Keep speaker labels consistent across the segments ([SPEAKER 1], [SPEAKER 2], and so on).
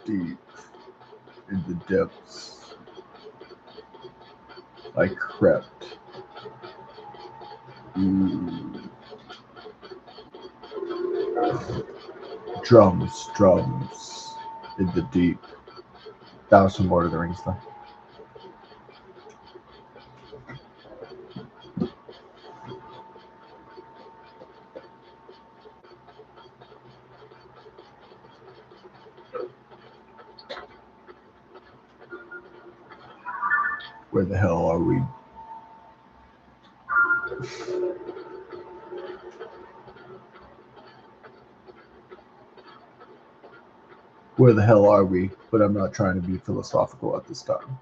[SPEAKER 1] Deep in the depths, I crept. Ooh. Drums, drums in the deep. That was some Lord of the Rings stuff. Where the hell are we? Where the hell are we? But I'm not trying to be philosophical at this time.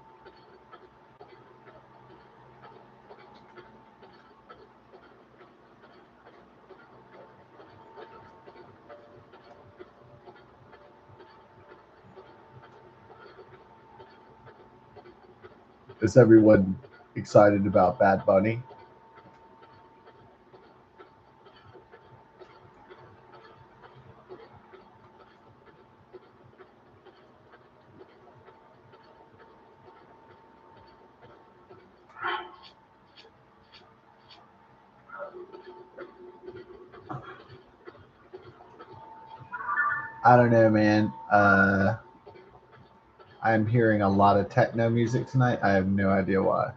[SPEAKER 1] Is everyone excited about Bad Bunny? I don't know, man. I'm hearing a lot of techno music tonight. I have no idea why.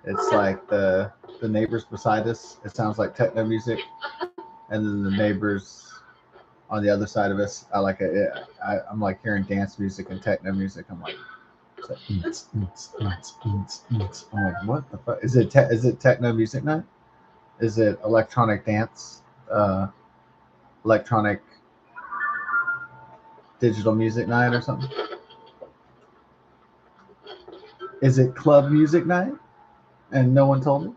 [SPEAKER 1] It's like the neighbors beside us. It sounds like techno music, and then the neighbors on the other side of us. I'm like hearing dance music and techno music. I'm like, it's like I'm like, what the fuck? Is it techno music night? Is it electronic dance? Electronic digital music night or something? Is it club music night? And no one told me.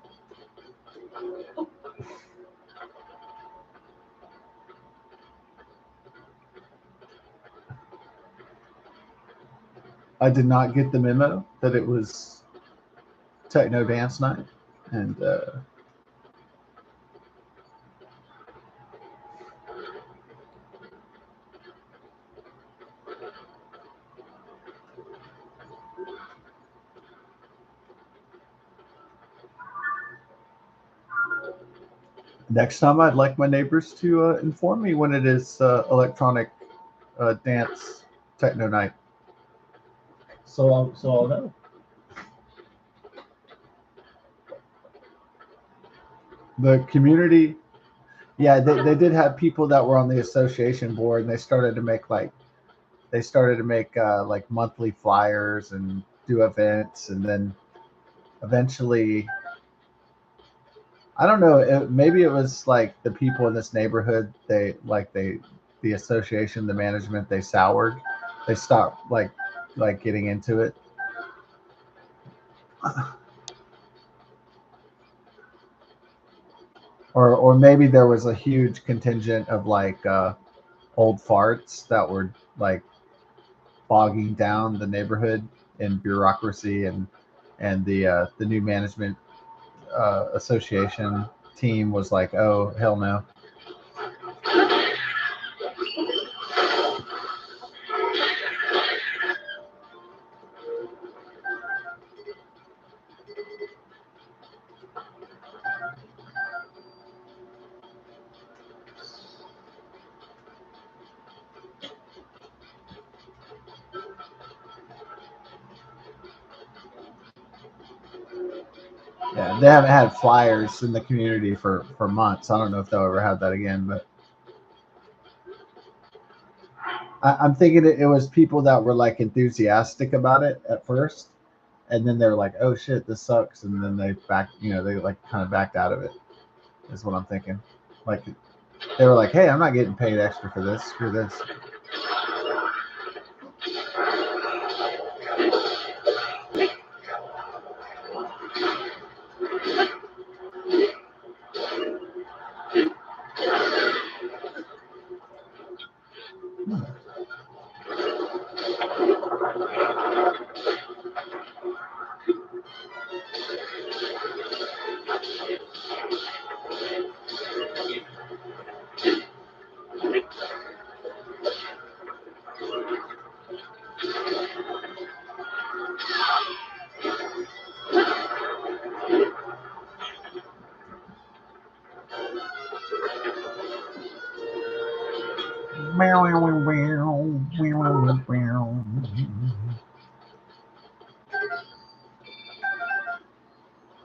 [SPEAKER 1] I did not get the memo that it was techno dance night, and next time I'd like my neighbors to inform me when it is electronic dance techno night, so I'll know. The community, yeah, they did have people that were on the association board, and they started to make like monthly flyers and do events, and then eventually, I don't know, maybe it was like the people in this neighborhood, the association, the management, they soured, they stopped like getting into it. Or maybe there was a huge contingent of like old farts that were like bogging down the neighborhood in bureaucracy, and the new management association team was like, oh hell no. Yeah, they haven't had flyers in the community for months. I don't know if they'll ever have that again, but I'm thinking it was people that were like enthusiastic about it at first, and then they were like, "Oh shit, this sucks," and then they like kind of backed out of it. Is what I'm thinking. Like they were like, "Hey, I'm not getting paid extra for this. Screw this."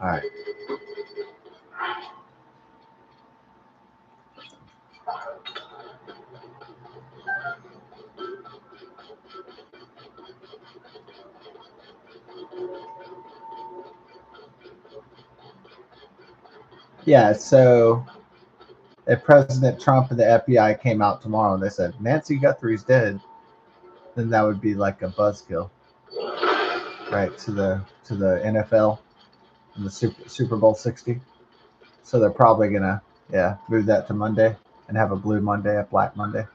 [SPEAKER 1] All right. Yeah. So if President Trump and the FBI came out tomorrow and they said Nancy Guthrie's dead, then that would be like a buzzkill, right? To the NFL and the Super Bowl 60. So they're probably gonna move that to Monday and have a Blue Monday, a Black Monday.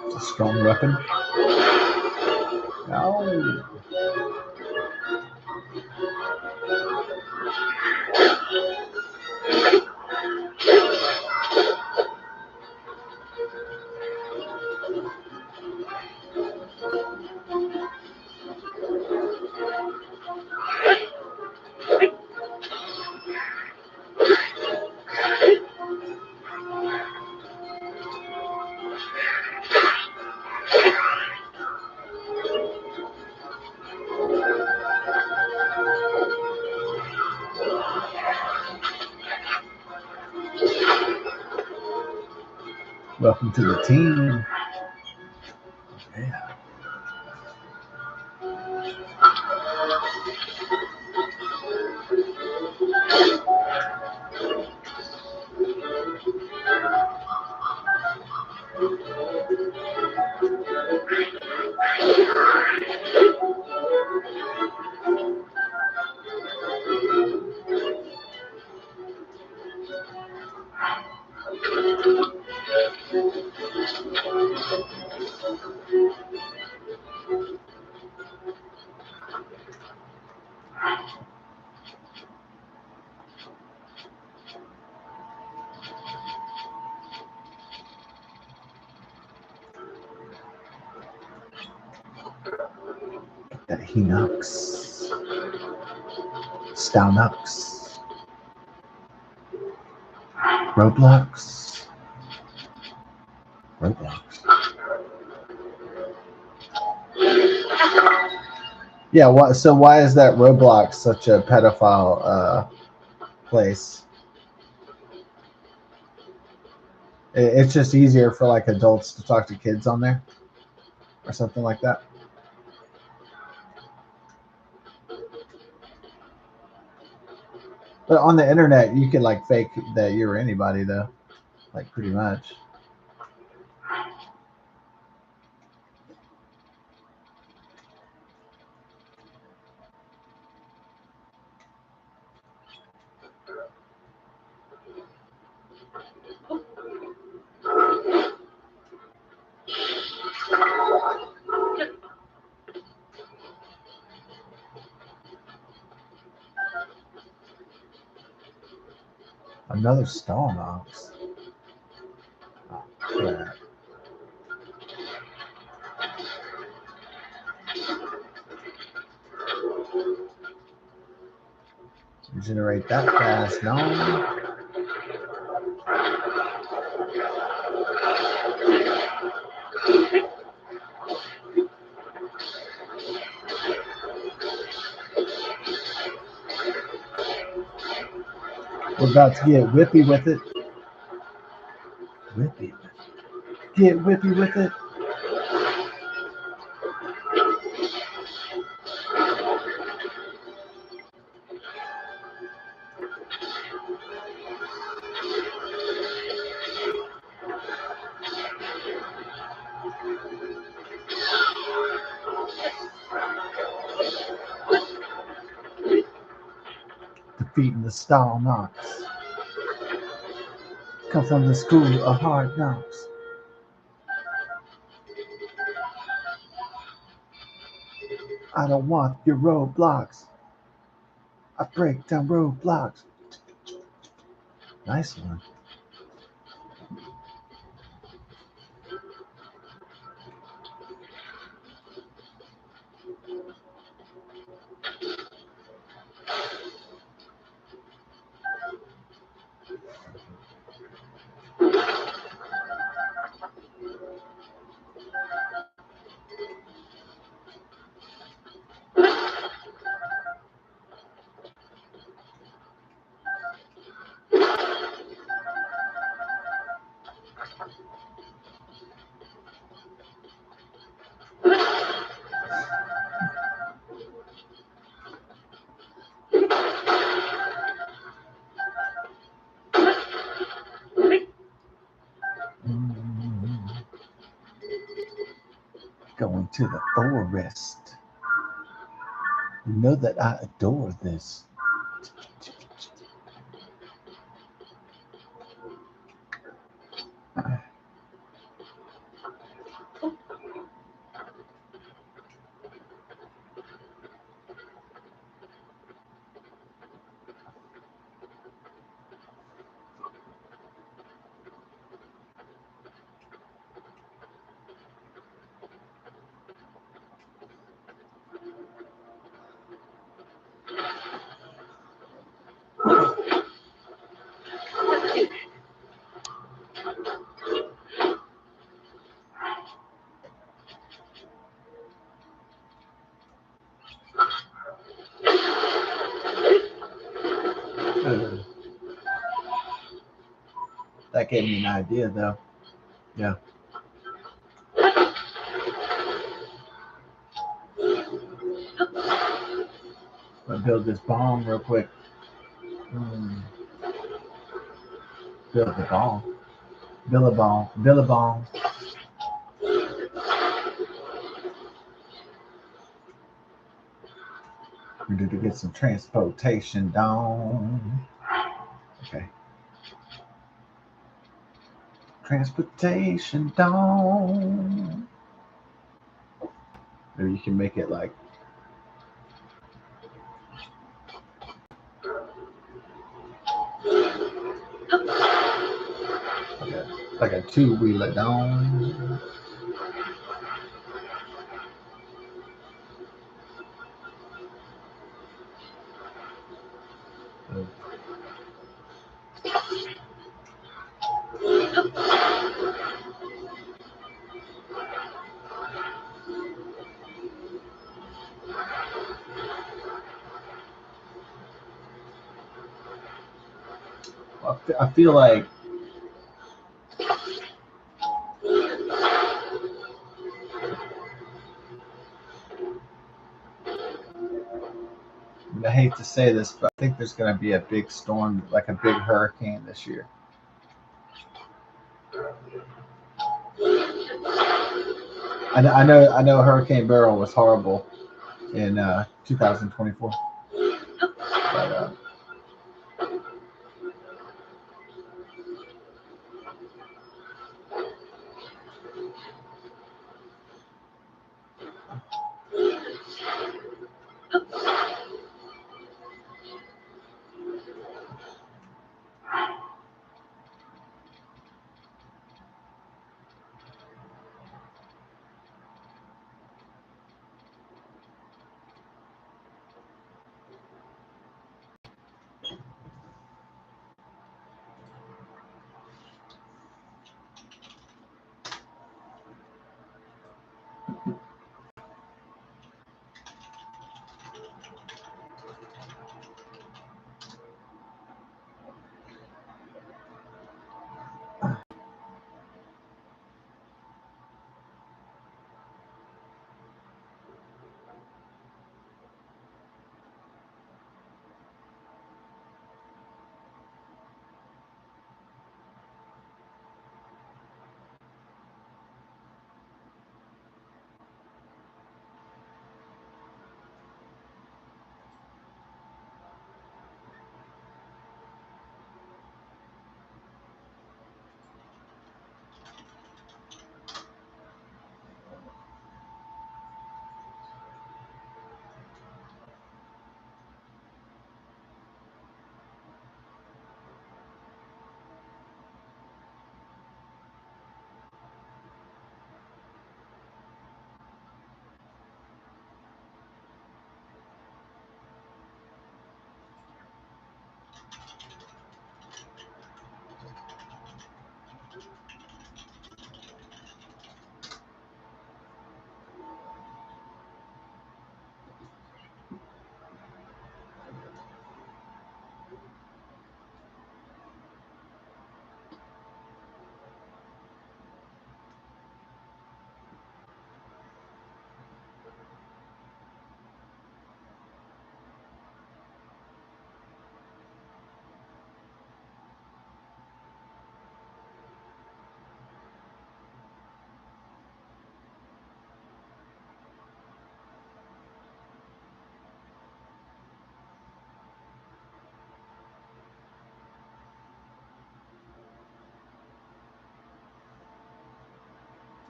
[SPEAKER 1] It's a strong weapon. No. Welcome to the team. Yeah. That he knocks. Stow knocks. Roblox. Roblox. Yeah. So why is that Roblox such a pedophile place? It's just easier for like adults to talk to kids on there, or something like that. But on the internet, you could like fake that you're anybody though, like pretty much. Another stone ox. Oh, crap. Generate that fast, no? We're about to get whippy with it. Whippy with it. Get whippy with it. Defeating the stall knocks. Come from the school of hard knocks. I don't want your roadblocks. I break down roadblocks. Nice one. Going to the forest. You know that I adore this. That gave me an idea, though. Yeah. I'm gonna build this bomb real quick. Build the bomb. Billabong. Billabong. We need to get some transportation down. Okay. Transportation down. Maybe you can make it like a two-wheeler down. I feel like I hate to say this, but I think there's going to be a big storm, like a big hurricane this year. I know Hurricane Beryl was horrible in 2024, but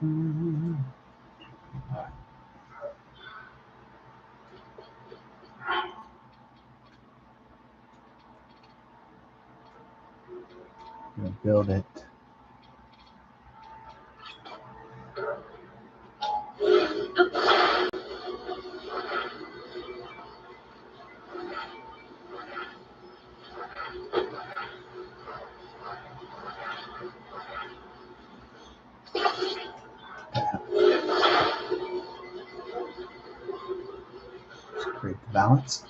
[SPEAKER 1] I'm gonna build it. Just create the balance.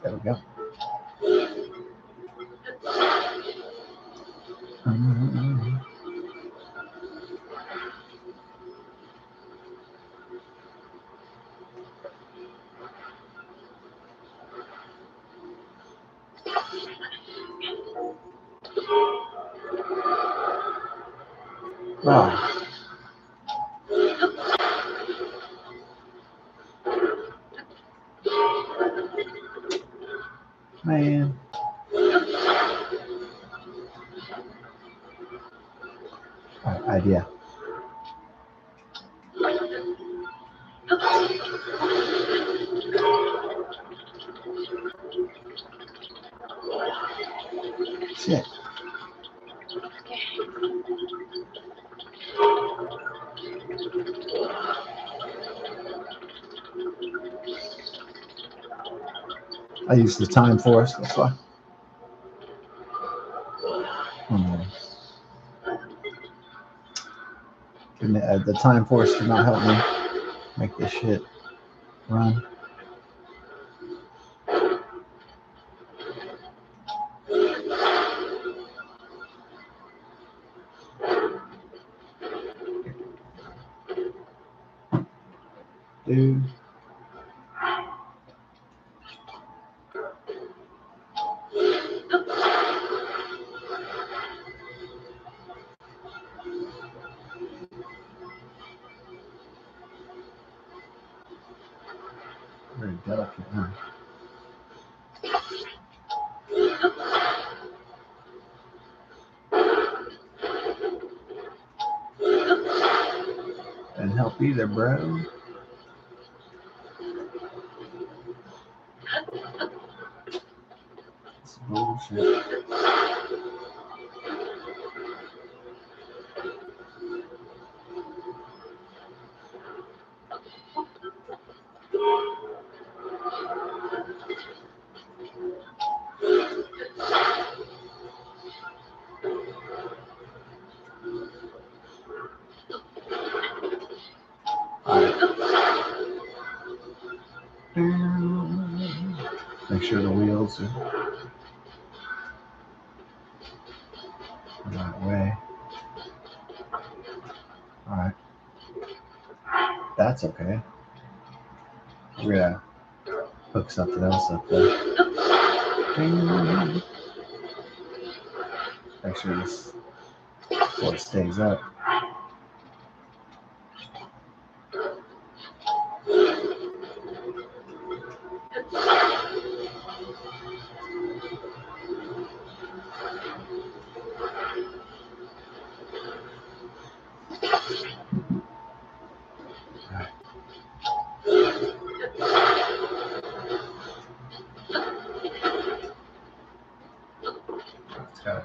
[SPEAKER 1] There we go. Wow. Man. Idea. Shit. I use the time force, that's why. The time force did not help me make this shit run. dude. Very delicate, huh? Didn't help either, bro. It's bullshit. Make sure the wheels are the right way. Alright. That's okay. We're gonna hook something else up there. Make sure this board stays up. It's got it.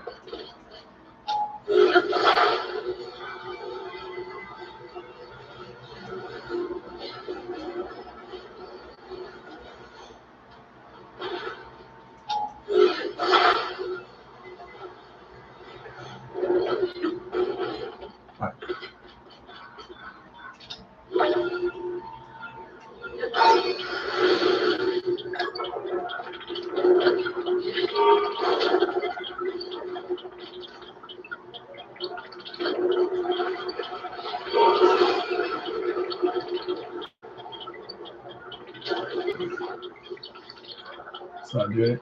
[SPEAKER 1] Let's not do it.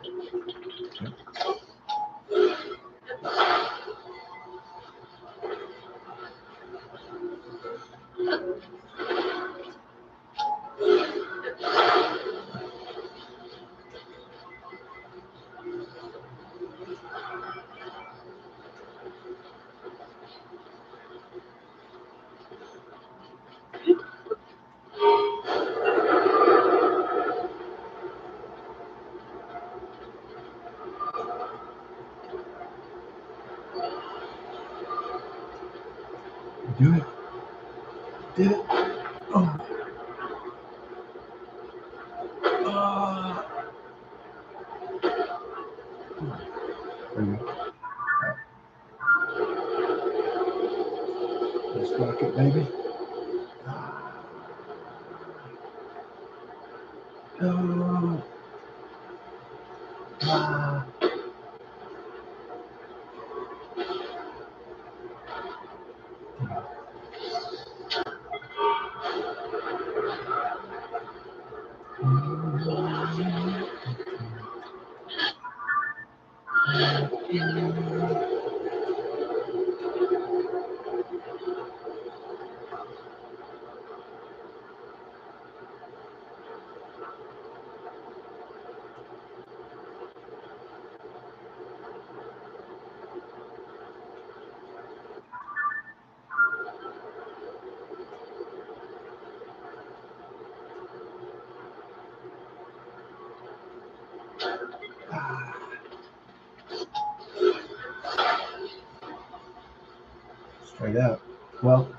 [SPEAKER 1] Do it. Did it. Oh. There you go. Let's rock it, baby. Oh. Ah. Straight up. Well,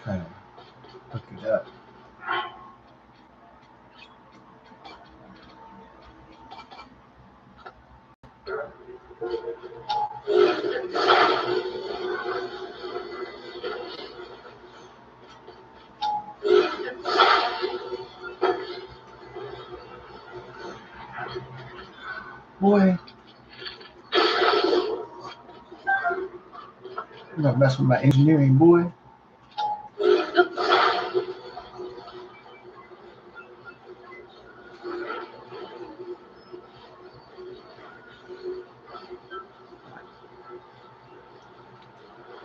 [SPEAKER 1] trying to hook it up. boy. You're gonna mess with my engineering, boy.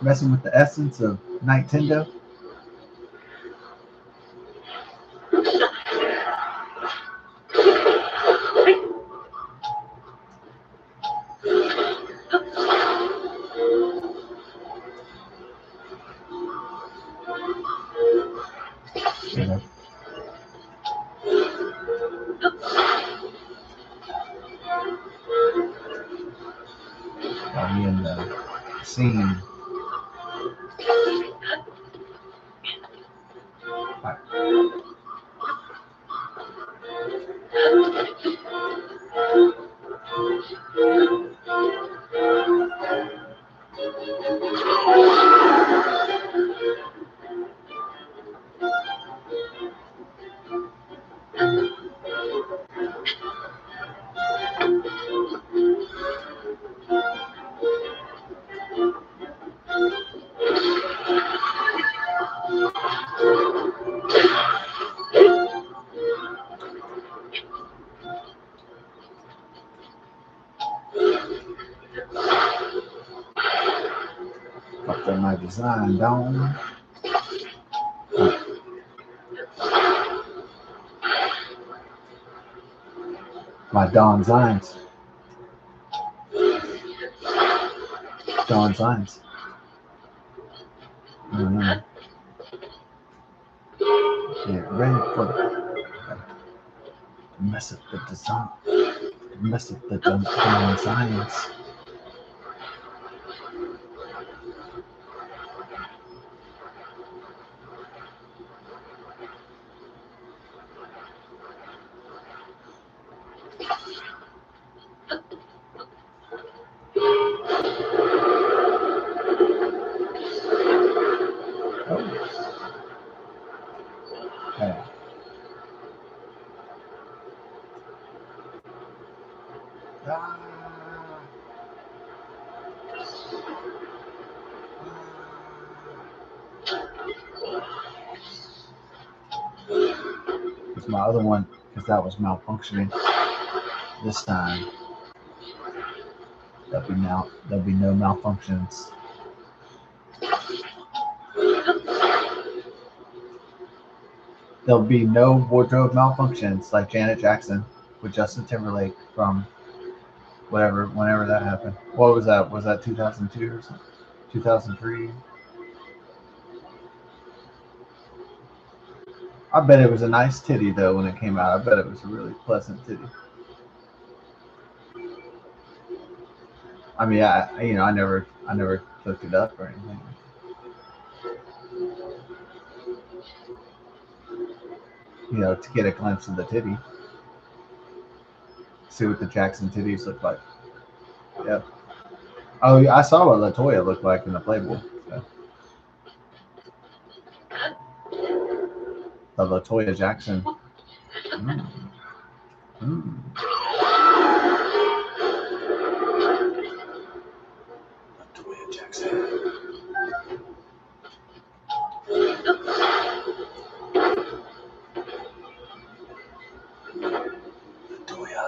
[SPEAKER 1] Messing with the essence of Nightendo. You know. While we in the scene. Right. Fucked up my design, Dawn. My Dawn Zines. Dawn Zines. Get ready for the mess up the design. Mess up the Dawn Zines. Okay. It's my other one because that was malfunctioning. This time there'll be no malfunctions. There'll be no wardrobe malfunctions like Janet Jackson with Justin Timberlake from whenever that happened. What was that? Was that 2002 or something? 2003? I bet it was a nice titty though when it came out. I bet it was a really pleasant titty. I mean, I never looked it up or anything. To get a glimpse of the titty. See what the Jackson titties look like. Yep. Oh, I saw what LaToya looked like in the Playboy. So. The LaToya Jackson. Mm. Mm. LaToya Jackson. LaToya.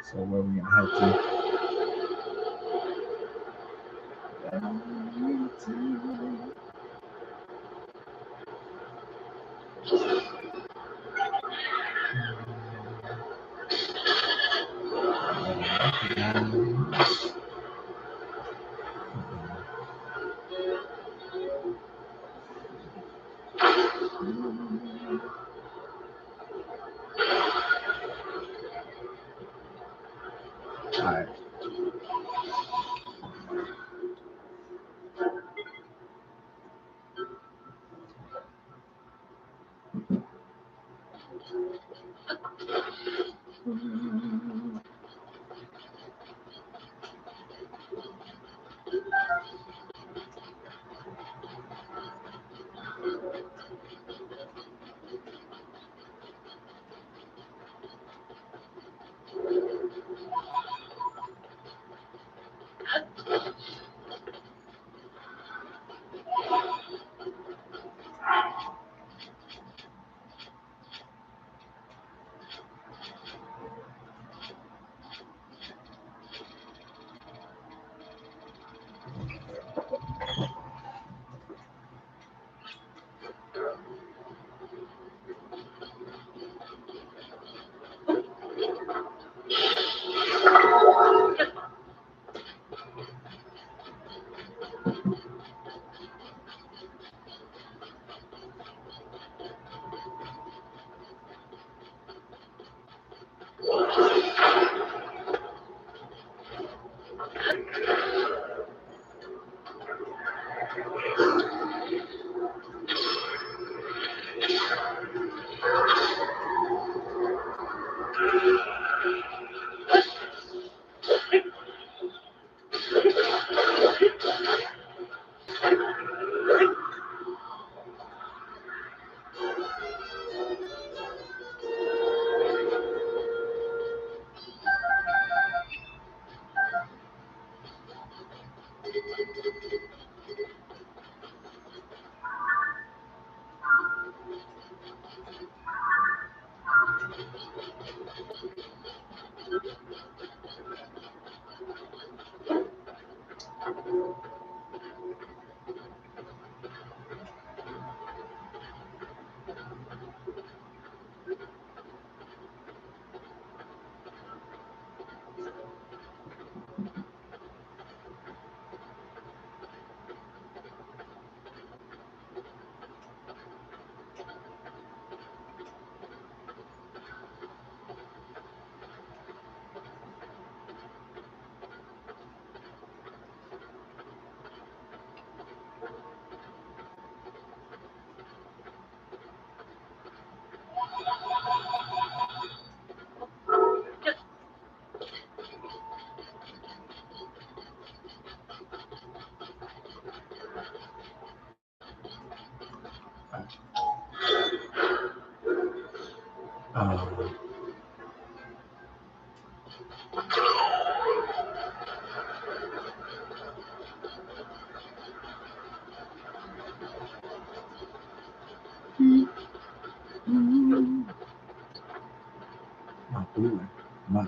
[SPEAKER 1] So where are we gonna head to? My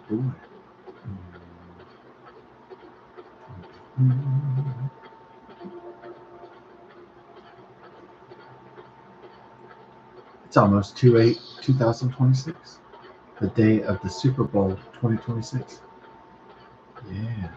[SPEAKER 1] boy. It's almost 2/8/2026, the day of the Super Bowl 2026. Yeah.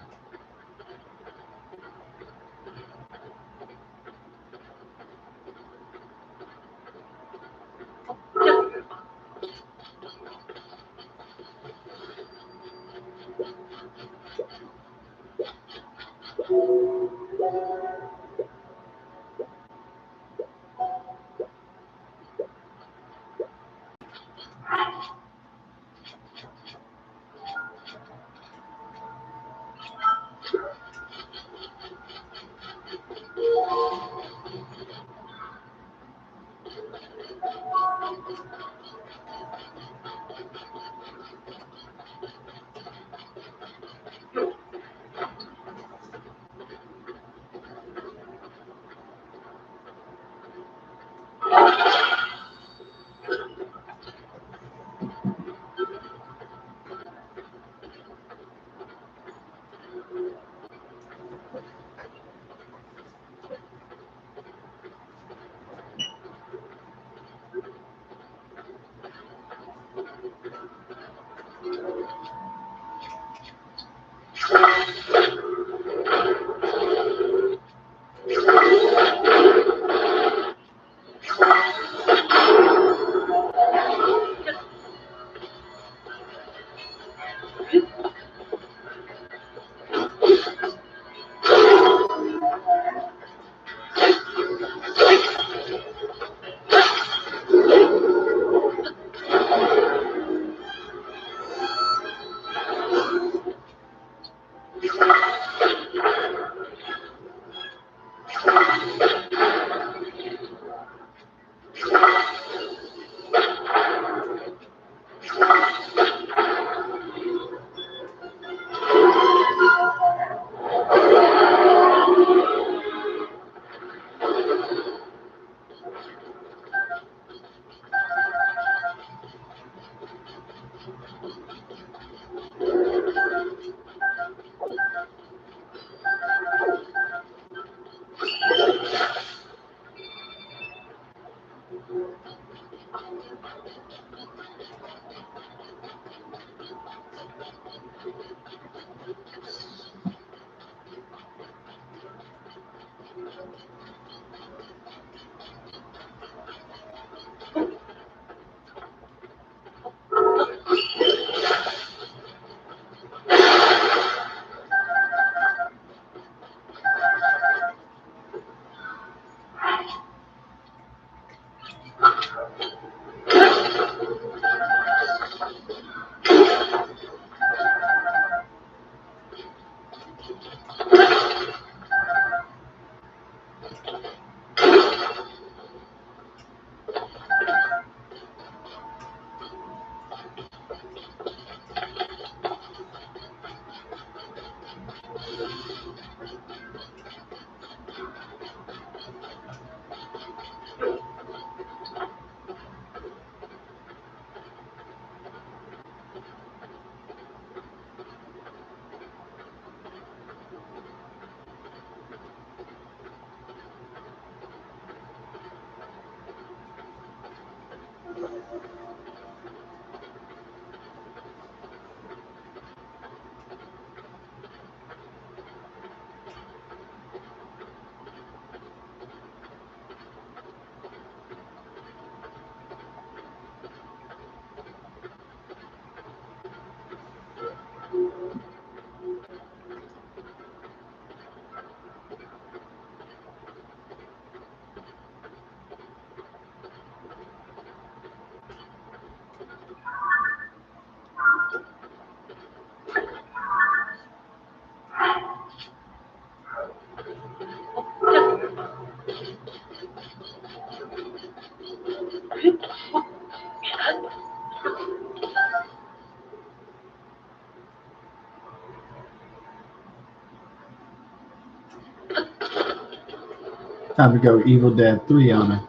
[SPEAKER 1] Time to go Evil Dead 3 on her.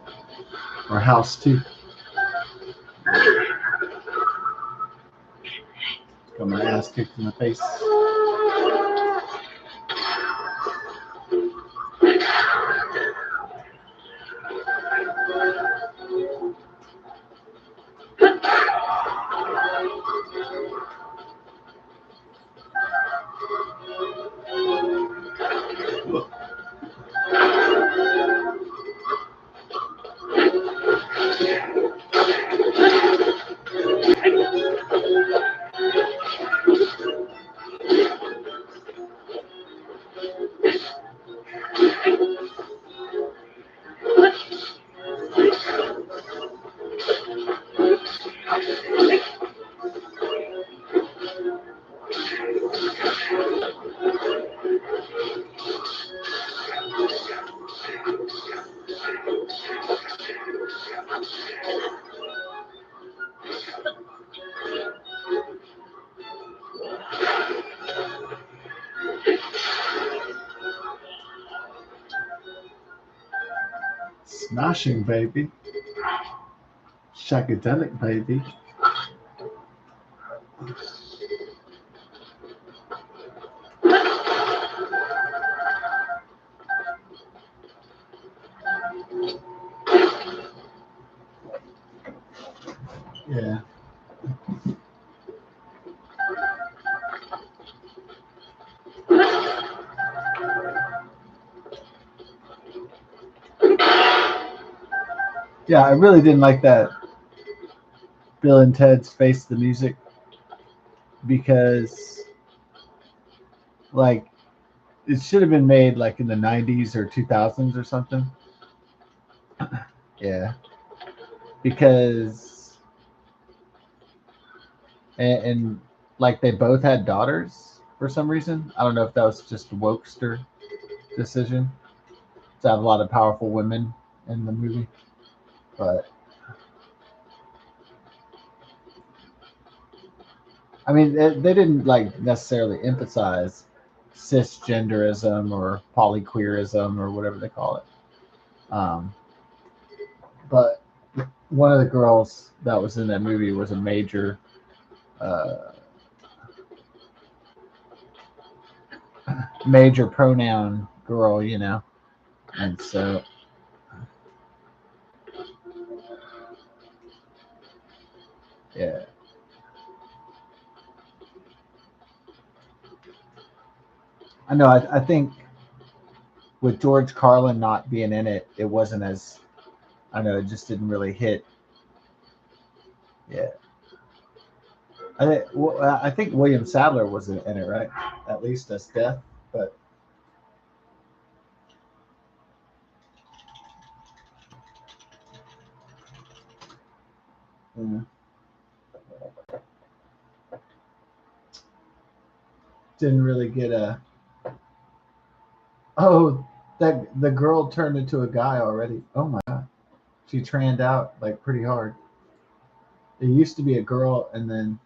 [SPEAKER 1] Or House 2. Got my ass kicked in the face. Smashing, baby. Shagadelic, baby. Yeah. Yeah, I really didn't like that Bill and Ted's Face the Music because, like, it should have been made like in the 90s or 2000s or something. Yeah. Because, and like they both had daughters for some reason. I don't know if that was just a wokester decision. to have a lot of powerful women in the movie, but I mean, they didn't like necessarily emphasize cisgenderism or polyqueerism or whatever they call it. Um, but one of the girls that was in that movie was a uh, major pronoun girl, you know, and so yeah, I know. I think with George Carlin not being in it, it wasn't as I know. It just didn't really hit. Yeah, I think William Sadler was in it, right? At least as Death, but mm, didn't really get a. Oh, that the girl turned into a guy already. Oh my god, she tranned out like pretty hard. It used to be a girl, and then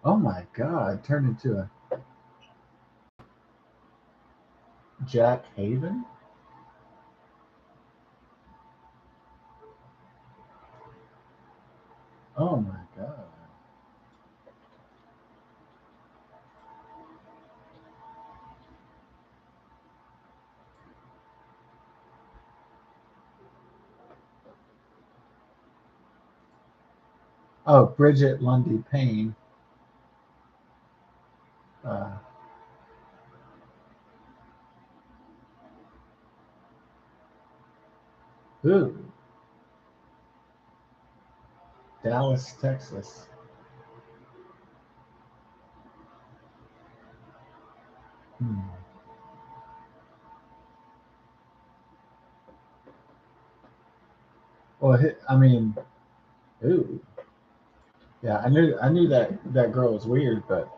[SPEAKER 1] oh my god, turned into a Jack Haven. Oh my god. Oh, Bridget Lundy Payne. Uh, ooh, Dallas, Texas. Hmm. Well, I mean, ooh, yeah. I knew that girl was weird, but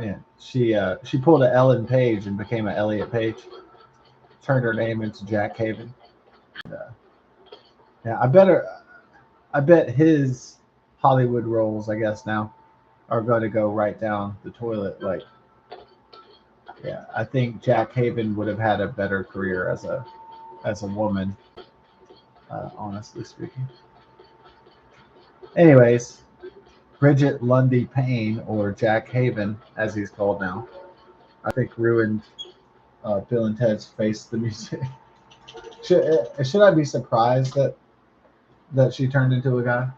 [SPEAKER 1] man, she pulled a Ellen Page and became a Elliot Page. Turned her name into Jack Haven. Yeah, I bet his Hollywood roles, I guess now, are going to go right down the toilet. Like, yeah, I think Jack Haven would have had a better career as a woman, honestly speaking. Anyways, Bridget Lundy Payne, or Jack Haven, as he's called now, I think ruined Bill and Ted's Face the Music. Should I be surprised that she turned into a guy?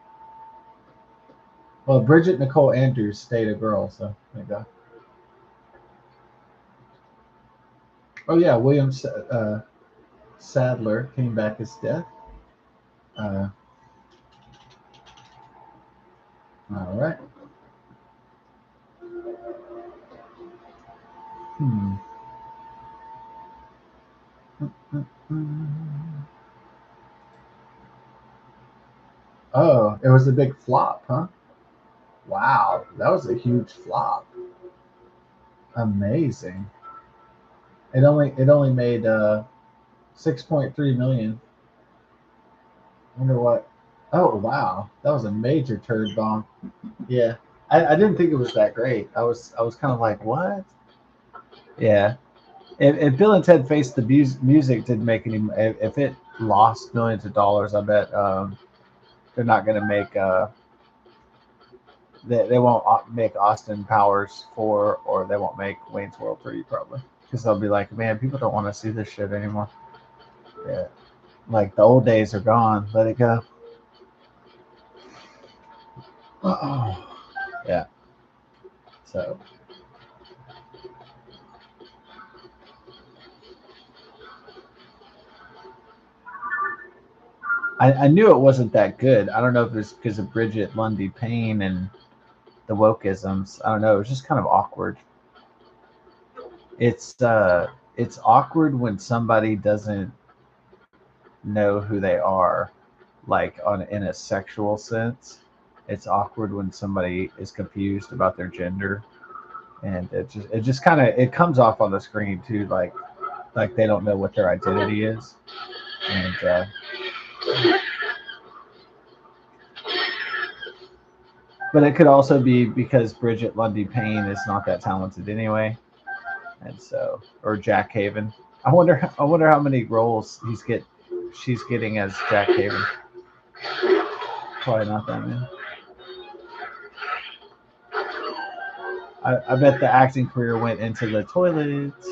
[SPEAKER 1] Well, Bridget Nicole Andrews stayed a girl, so thank God. Oh yeah, William Sadler came back as Death. Uh, all right. Hmm. Oh, it was a big flop, huh? Wow, that was a huge flop. Amazing. It only made 6.3 million. Wonder what? Oh wow, that was a major turd bomb. Yeah, I didn't think it was that great. I was kind of like, what? Yeah. If Bill and Ted Face the Music didn't make any, if it lost millions of dollars, I bet they're not going to make. They won't make Austin Powers 4, or they won't make Wayne's World 3 probably, because they'll be like, man, people don't want to see this shit anymore. Yeah, like the old days are gone. Let it go. Oh, yeah. So I knew it wasn't that good. I don't know if it's because of Bridget Lundy Payne and the wokeisms. I don't know. It was just kind of awkward. It's awkward when somebody doesn't know who they are, like on in a sexual sense. It's awkward when somebody is confused about their gender, and it just kind of it comes off on the screen too. Like like they don't know what their identity is, and but it could also be because Bridget Lundy Payne is not that talented anyway, and so or Jack Haven. I wonder how many roles she's getting as Jack Haven. Probably not that many. I bet the acting career went into the toilets.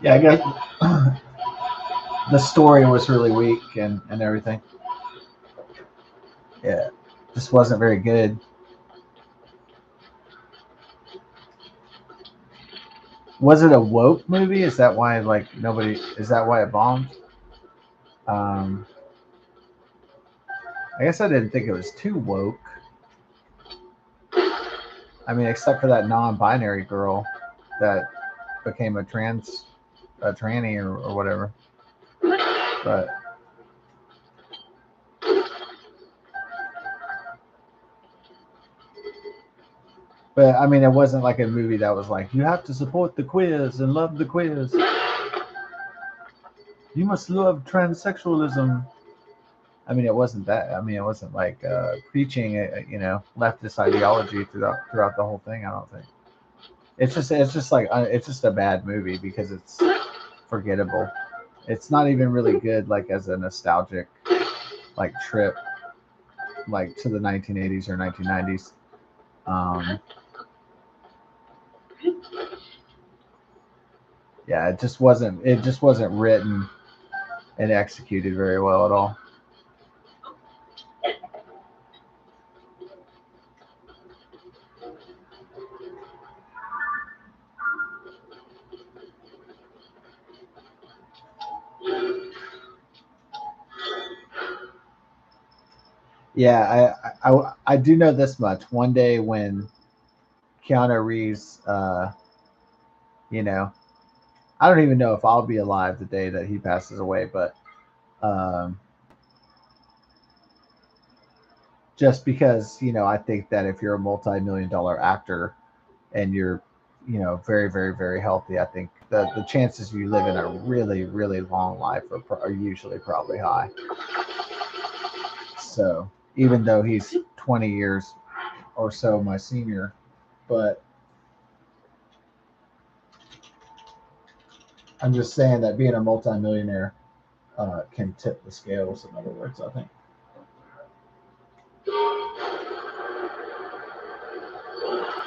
[SPEAKER 1] Yeah, I guess the story was really weak and everything. Yeah, just wasn't very good. Was it a woke movie? Is that why like nobody? Is that why it bombed? Um, I guess I didn't think it was too woke. I mean, except for that non-binary girl that became a tranny or whatever. But I mean, it wasn't like a movie that was like you have to support the queers and love the queers. You must love transsexualism. I mean, it wasn't that. I mean, it wasn't like preaching, leftist ideology throughout the whole thing. I don't think. It's just a bad movie because it's forgettable. It's not even really good like as a nostalgic like trip like to the 1980s or 1990s. Um, yeah, it just wasn't. It just wasn't written and executed very well at all. Yeah, I do know this much. One day when Keanu Reeves, you know, I don't even know if I'll be alive the day that he passes away, but um, just because I think that if you're a multi-million-dollar actor and you're very very very healthy, I think the chances you live in a really really long life are usually probably high. So even though he's 20 years or so my senior, but I'm just saying that being a multimillionaire can tip the scales. In other words, I think.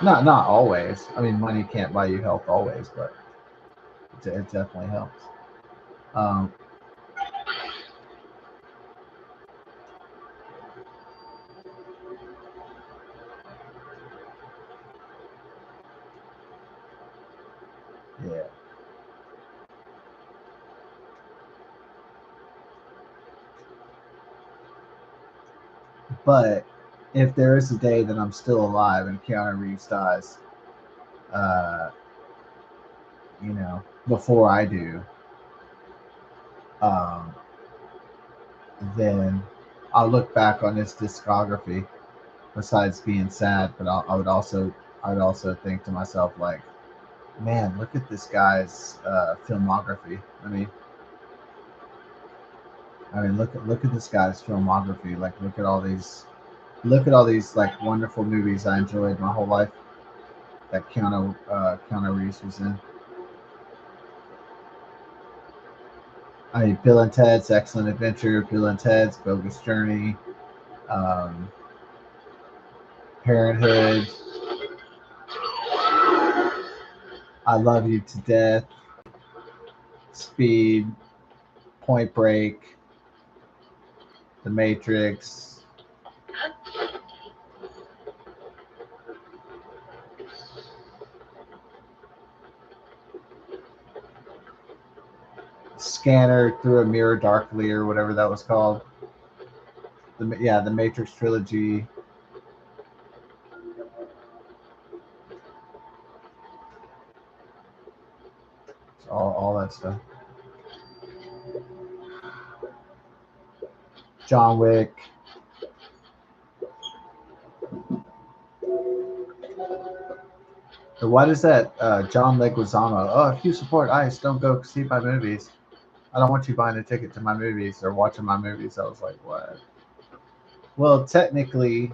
[SPEAKER 1] Not always. I mean, money can't buy you health always, but it definitely helps. Um, yeah, but if there is a day that I'm still alive and Keanu Reeves dies, uh, before I do, um, then I'll look back on his discography. Besides being sad, but I would also think to myself like, Man, look at this guy's filmography. Look at this guy's filmography. Like, look at all these like wonderful movies I enjoyed my whole life that Keanu Reeves was in. I mean, Bill and Ted's Excellent Adventure, Bill and Ted's Bogus Journey, um, Parenthood, I Love You to Death, Speed, Point Break, The Matrix. Scanner Through a Mirror Darkly, or whatever that was called. The Matrix trilogy. All that stuff. John Wick. Why does that John Leguizamo? Oh, if you support ICE, don't go see my movies. I don't want you buying a ticket to my movies or watching my movies. I was like, what? Well, technically,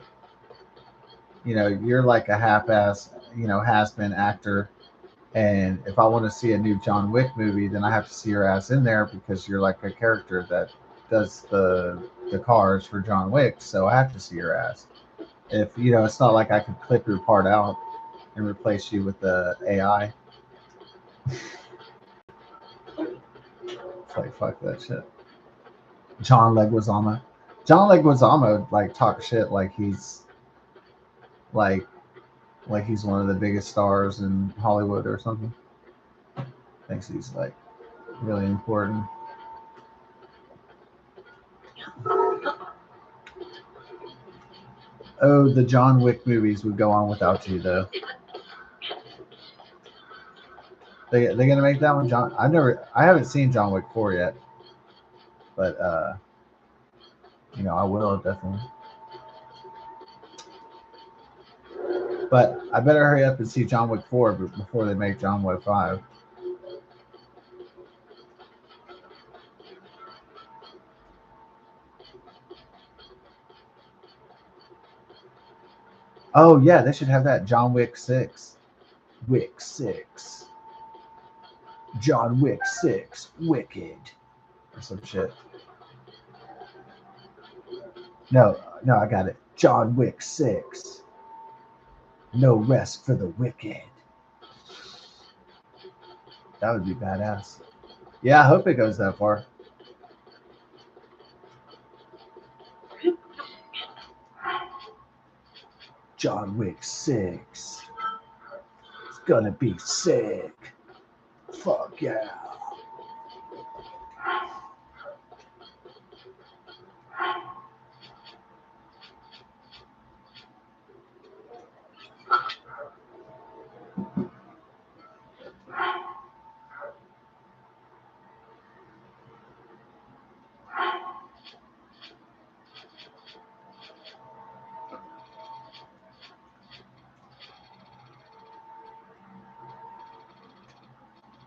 [SPEAKER 1] you're like a half-ass, has-been actor. And if I want to see a new John Wick movie, then I have to see your ass in there because you're like a character that does the cars for John Wick. So I have to see your ass. If it's not like I could clip your part out and replace you with the AI. It's like, fuck that shit. John Leguizamo. John Leguizamo like talk shit like like he's one of the biggest stars in Hollywood or something. Thinks he's like really important. Oh, the John Wick movies would go on without you though. They gonna make that one, John? I haven't seen John Wick 4 yet, but I will definitely. But I better hurry up and see John Wick 4 before they make John Wick 5. Oh yeah, they should have that John Wick 6. Wick 6. John Wick 6. Wicked. Or some shit. No, I got it. John Wick 6. No rest for the wicked. That would be badass. Yeah, I hope it goes that far. John Wick 6. It's gonna be sick. Fuck yeah.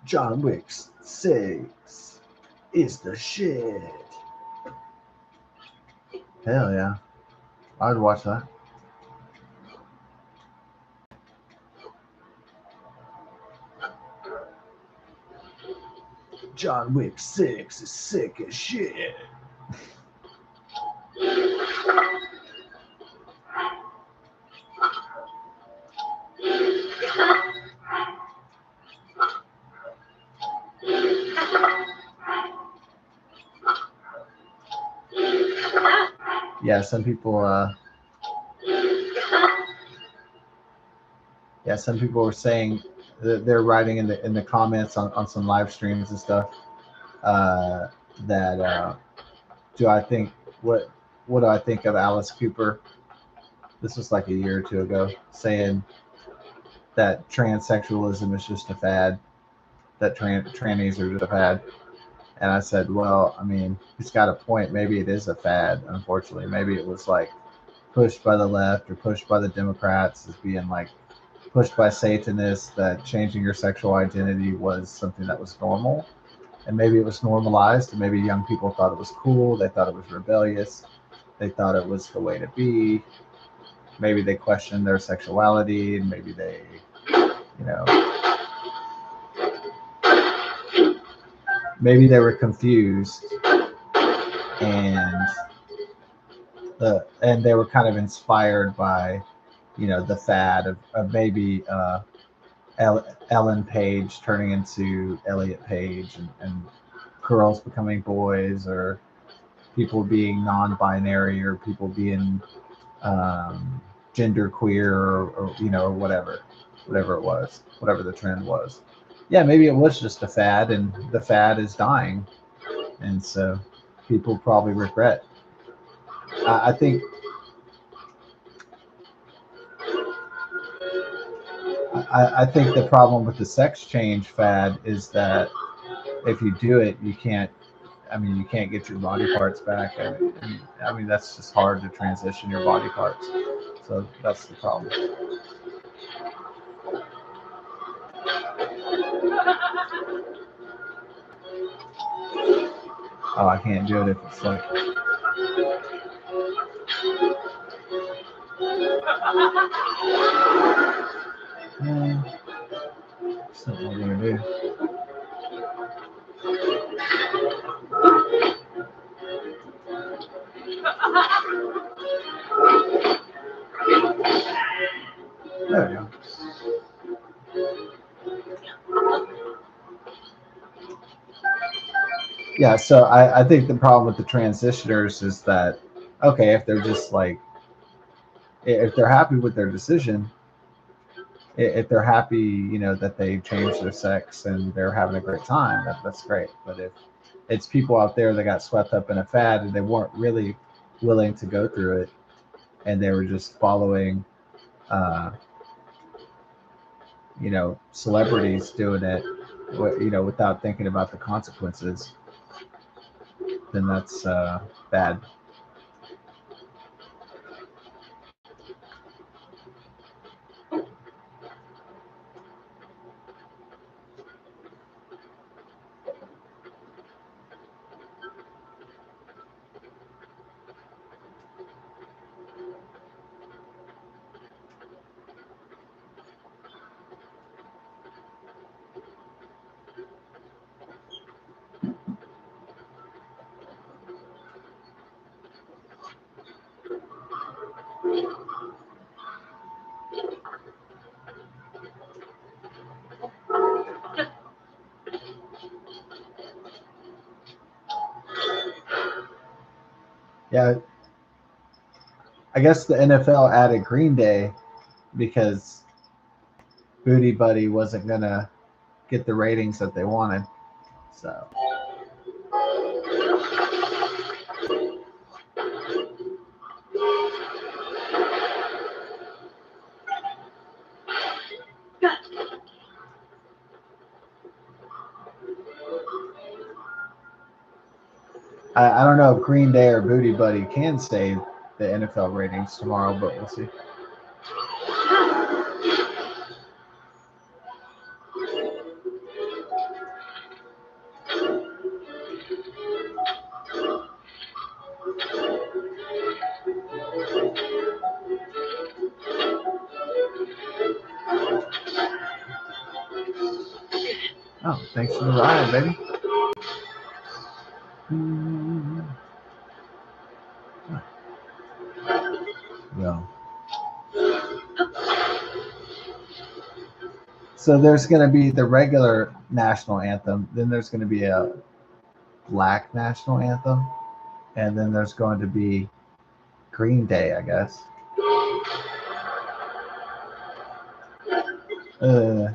[SPEAKER 1] John Wick 6 is the shit. Hell yeah. I'd watch that. John Wick 6 is sick as shit. Yeah, some people were saying that they're writing in the comments on some live streams and stuff that do I think what do I think of Alice Cooper? This was like a year or two ago, saying that transsexualism is just a fad, that trannies are just a fad. And I said, well, I mean, he's got a point. Maybe it is a fad, unfortunately. Maybe it was like pushed by the left or pushed by the Democrats as being like pushed by Satanists that changing your sexual identity was something that was normal, and maybe it was normalized, and maybe young people thought it was cool. They thought it was rebellious. They thought it was the way to be. Maybe they questioned their sexuality, and maybe they, you know, maybe they were confused, and and they were kind of inspired by, the fad of maybe Ellen Page turning into Elliot Page, and girls becoming boys, or people being non-binary, or people being gender queer, or whatever it was, whatever the trend was. Yeah, maybe it was just a fad, and the fad is dying, and so people probably regret. I think I think the problem with the sex change fad is that if you do it, you can't. I mean, you can't get your body parts back. I mean, that's just hard to transition your body parts. So that's the problem. Oh, I can't do it if it's like, something I'm gonna do. There we go. Yeah, so I think the problem with the transitioners is that, okay, if they're just like, if they're happy with their decision, if they're happy, that they changed their sex and they're having a great time, that's great. But if it's people out there that got swept up in a fad and they weren't really willing to go through it, and they were just following, uh, celebrities doing it, without thinking about the consequences, then that's bad. Yeah, I guess the NFL added Green Day because Booty Buddy wasn't gonna get the ratings that they wanted. So I don't know if Green Day or Booty Buddy can save the NFL ratings tomorrow, but we'll see. Oh, thanks for the ride, baby. Yeah. So there's going to be the regular national anthem, then there's going to be a black national anthem, and then there's going to be Green Day, I guess. Uh,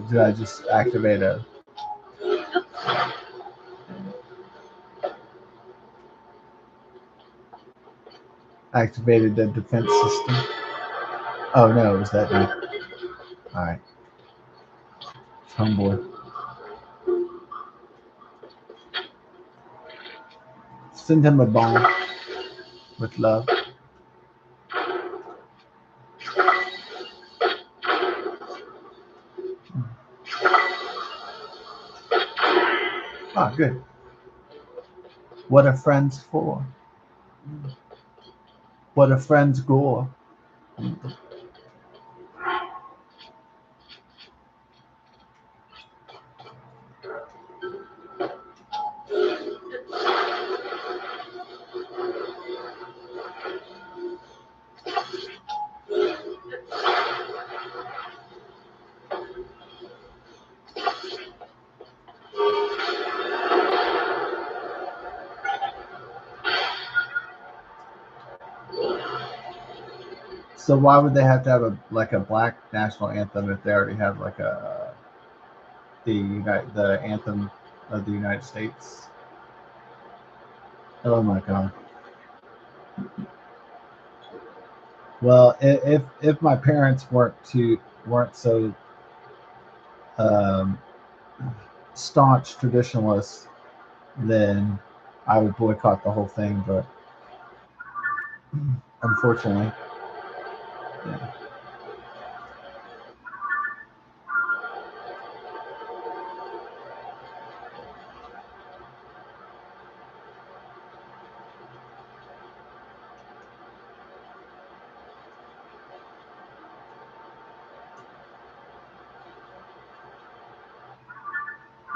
[SPEAKER 1] Did I just activated the defense system? Oh no, it was that dude. All right, homeboy. Send him a bomb with love. Ah, good. What are friends for? What are friends gore? So why would they have to have a black national anthem if they already have like the anthem of the United States? Oh my god. Well, if my parents weren't so um, staunch traditionalists, then I would boycott the whole thing. But unfortunately, yeah.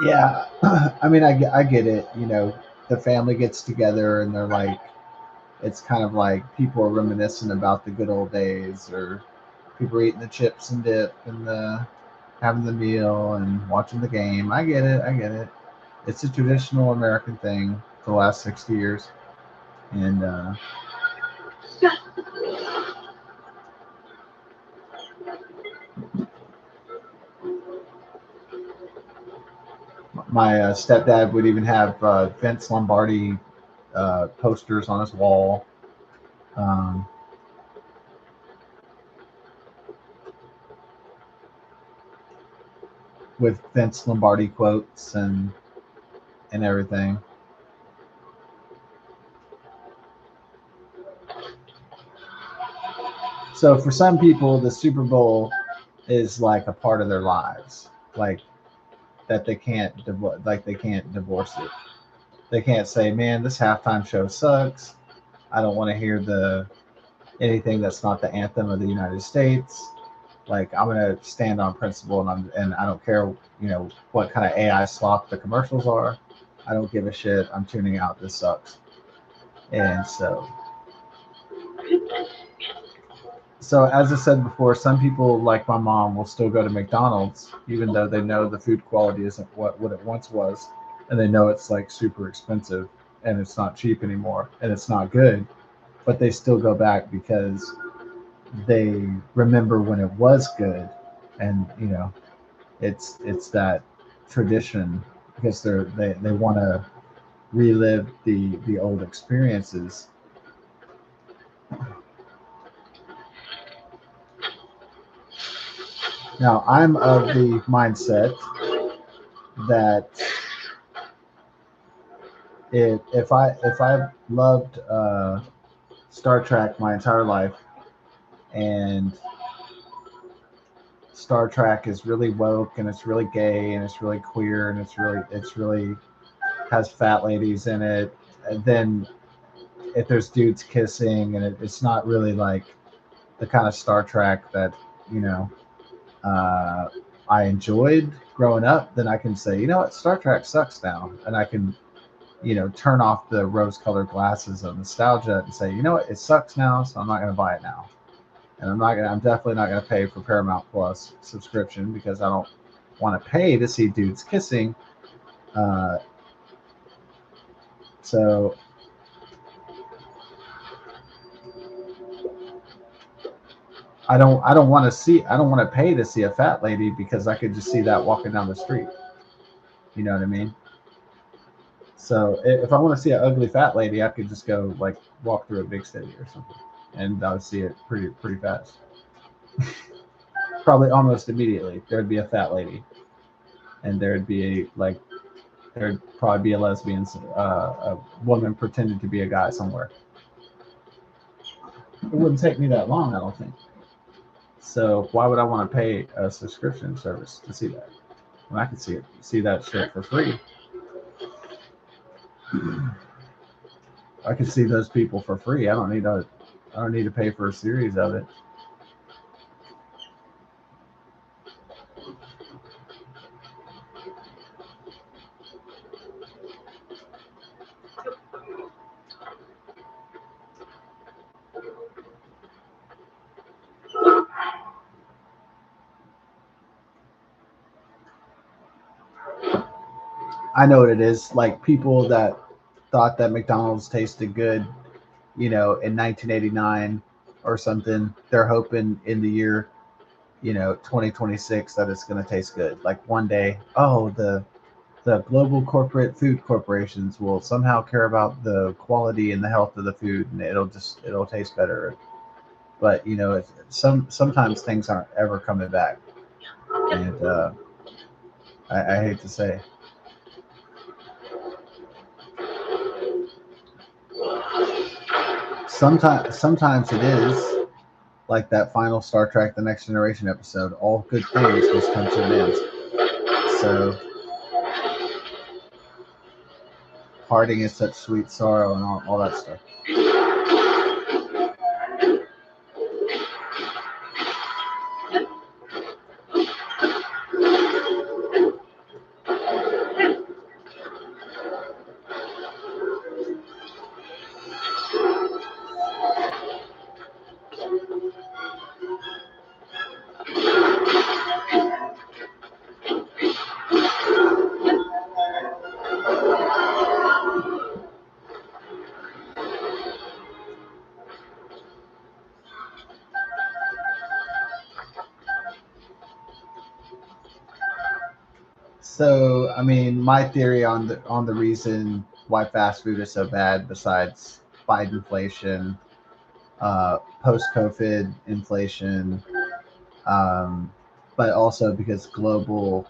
[SPEAKER 1] Yeah, I mean, I get it. You know, the family gets together and they're like, it's kind of like people are reminiscing about the good old days, or people are eating the chips and dip and having the meal and watching the game. I get it. I get it. It's a traditional American thing for the last 60 years. And my stepdad would even have Vince Lombardi posters on his wall. Um, with Vince Lombardi quotes and everything. So for some people, the Super Bowl is like a part of their lives, like that they can't divorce it. They can't say, "Man, this halftime show sucks. I don't want to hear the anything that's not the anthem of the United States." Like I'm gonna stand on principle, and I don't care, what kind of AI slop the commercials are. I don't give a shit. I'm tuning out. This sucks. And so as I said before, some people like my mom will still go to McDonald's even though they know the food quality isn't what it once was, and they know it's like super expensive and it's not cheap anymore and it's not good, but they still go back because they remember when it was good, and it's that tradition because they want to relive the old experiences. Now I'm of the mindset that if I loved Star Trek my entire life, and Star Trek is really woke and it's really gay and it's really queer and it's really has fat ladies in it, and then if there's dudes kissing and it's not really like the kind of Star Trek that you know uh, I enjoyed growing up, then I can say, you know what, Star Trek sucks now, and I can turn off the rose-colored glasses of nostalgia and say, you know what, it sucks now, so I'm not going to buy it now, and I'm definitely not going to pay for Paramount Plus subscription because I don't want to pay to see dudes kissing. Uh, so I don't want to see. I don't want to pay to see a fat lady because I could just see that walking down the street. You know what I mean? So if I want to see an ugly fat lady, I could just go like walk through a big city or something, and I would see it pretty fast. Probably almost immediately, there'd be a fat lady, and there'd be there'd probably be a lesbian, a woman pretending to be a guy somewhere. It wouldn't take me that long, I don't think. So why would I want to pay a subscription service to see that when I could see that shit for free? I could see those people for free. I don't need to pay for a series of it. I know what it is. Like people that thought that McDonald's tasted good, in 1989 or something, they're hoping in the year, 2026 that it's going to taste good. Like one day, oh, the global corporate food corporations will somehow care about the quality and the health of the food, and it'll taste better. But sometimes things aren't ever coming back, and I hate to say. Sometimes it is like that final Star Trek: The Next Generation episode. All good things must come to an end. So parting is such sweet sorrow and all that stuff. So, I mean, my theory on the reason why fast food is so bad, besides fight inflation, post COVID inflation, um, but also because global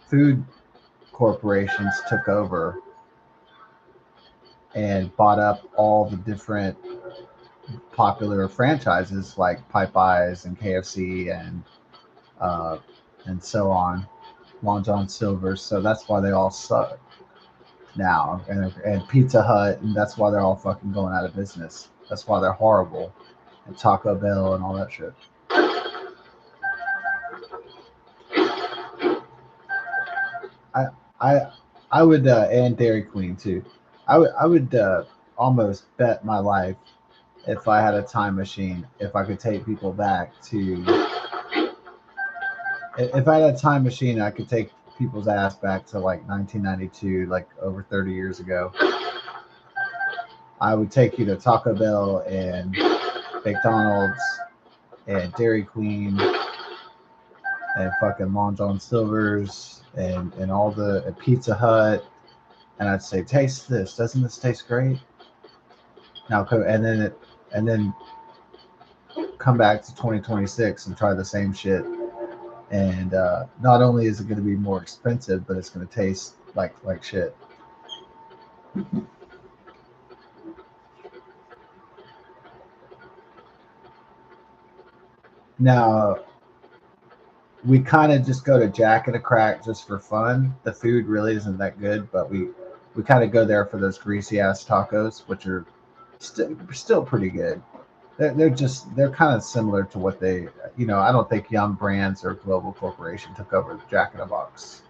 [SPEAKER 1] food corporations took over and bought up all the different popular franchises like Popeyes and KFC uh, and so on, Long John Silver's. So that's why they all suck now, and Pizza Hut, and that's why they're all fucking going out of business. That's why they're horrible, and Taco Bell and all that shit. I I I would and Dairy Queen too. I would almost bet my life if I had a time machine if I could take people back to if I had a time machine I could take people's ass back to like 1992, like over 30 years ago. I would take you to Taco Bell and McDonald's and Dairy Queen and fucking Long John Silver's and all the and Pizza Hut, and I'd say, taste this. Doesn't this taste great? Now, and then come back to 2026 and try the same shit. And not only is it going to be more expensive, but it's going to taste like shit. Now, we kind of just go to Jack and a Crack just for fun. The food really isn't that good, but we kind of go there for those greasy ass tacos, which are still pretty good. They're kind of similar to what they, I don't think Yum Brands or Global Corporation took over Jack in the Box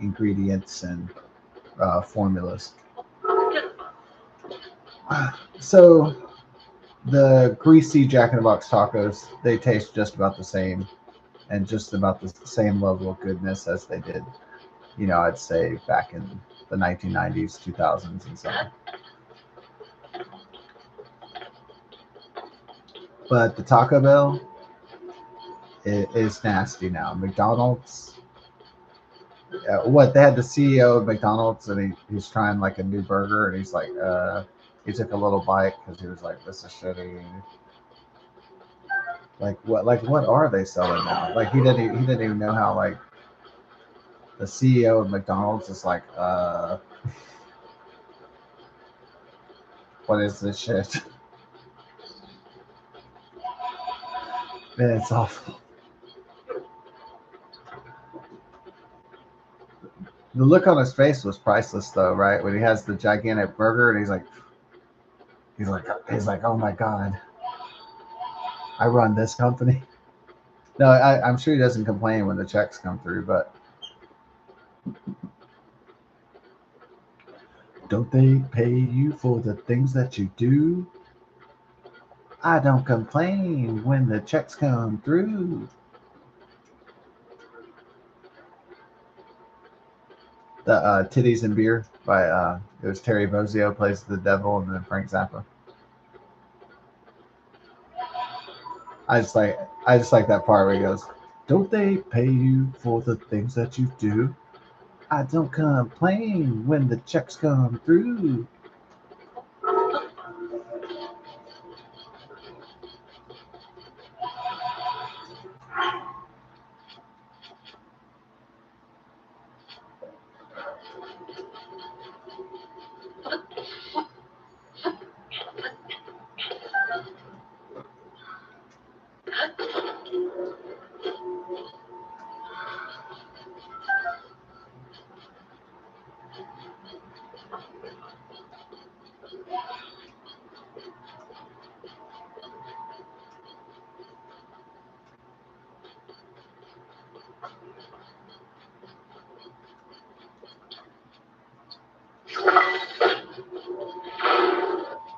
[SPEAKER 1] ingredients and formulas. So the greasy Jack in the Box tacos, they taste just about the same and just about the same level of goodness as they did, I'd say back in the 1990s, 2000s, and so on. But the Taco Bell is nasty now. McDonald's, what they had the CEO of McDonald's, and he's trying like a new burger, and he's like, he took a little bite because he was like, this is shitty. Like what are they selling now? Like he didn't even know how like the CEO of McDonald's is like, what is this shit? Man, it's awful. The look on his face was priceless though, right? When he has the gigantic burger and he's like, oh my god, I run this company. No, I'm sure he doesn't complain when the checks come through, but don't they pay you for the things that you do? I don't complain when the checks come through. The Titties and Beer by it was Terry Bozzio plays the devil, and then Frank Zappa. I just like I just like that part where he goes, "Don't they pay you for the things that you do? I don't complain when the checks come through."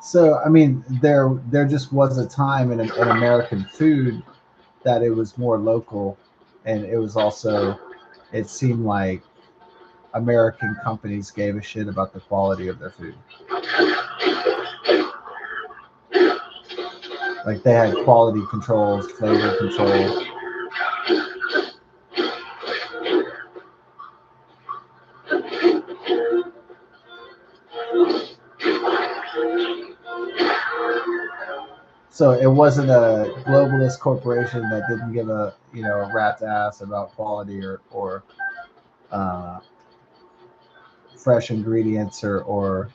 [SPEAKER 1] So I mean, there just was a time in American food that it was more local, and it was also it seemed like American companies gave a shit about the quality of their food. Like they had quality controls, flavor control. So it wasn't a globalist corporation that didn't give a rat's ass about quality or uh, fresh ingredients or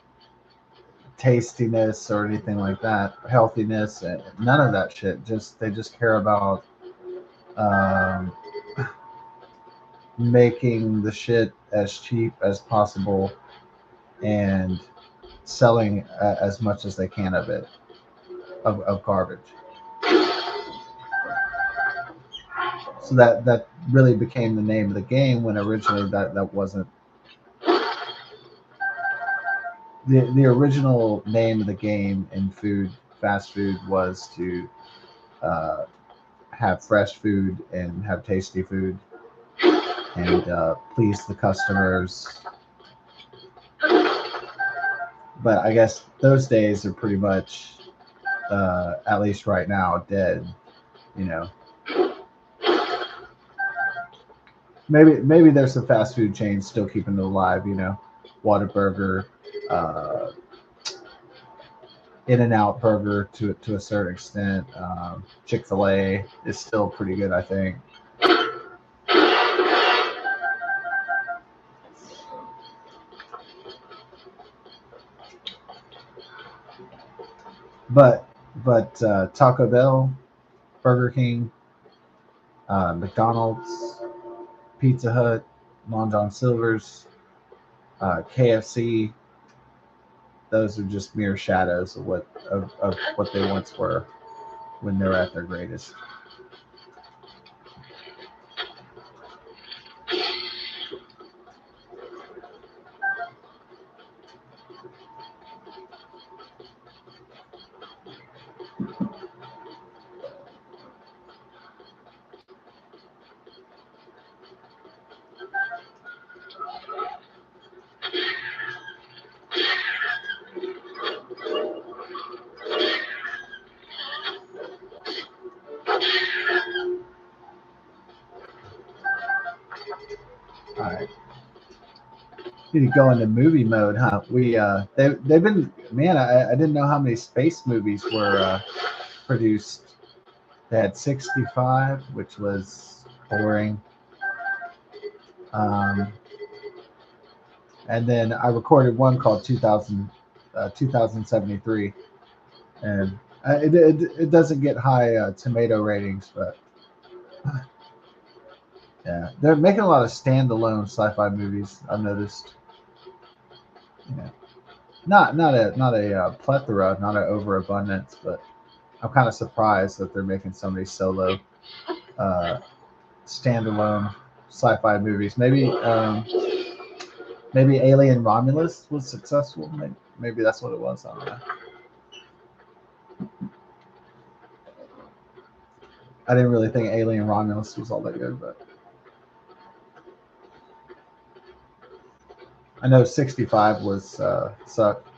[SPEAKER 1] tastiness or anything like that, healthiness, and none of that shit. Just they just care about um, making the shit as cheap as possible and selling as much as they can of it of garbage. So that really became the name of the game when originally that wasn't the original name of the game in fast food was to uh, have fresh food and have tasty food and please the customers. But I guess those days are pretty much, at least right now, dead. You know, maybe there's some fast food chains still keeping it alive. Whataburger, uh, In and Out Burger to a certain extent. Chick-fil-A is still pretty good, I think. But Taco Bell, Burger King, McDonald's, Pizza Hut, Long John Silver's, KFC. Those are just mere shadows of what they once were when they were at their greatest. need to go into movie mode, huh? They've been, man. I didn't know how many space movies were produced. They had 65, which was boring. Um, and then I recorded one called 2073, and it doesn't get high tomato ratings, but yeah, they're making a lot of standalone sci-fi movies. I've noticed. Yeah, not a plethora, not an overabundance, but I'm kind of surprised that they're making so many solo, uh, standalone sci-fi movies. Maybe Alien Romulus was successful. Maybe that's what it was. I don't know. I didn't really think Alien Romulus was all that good, but I know 65 was sucked.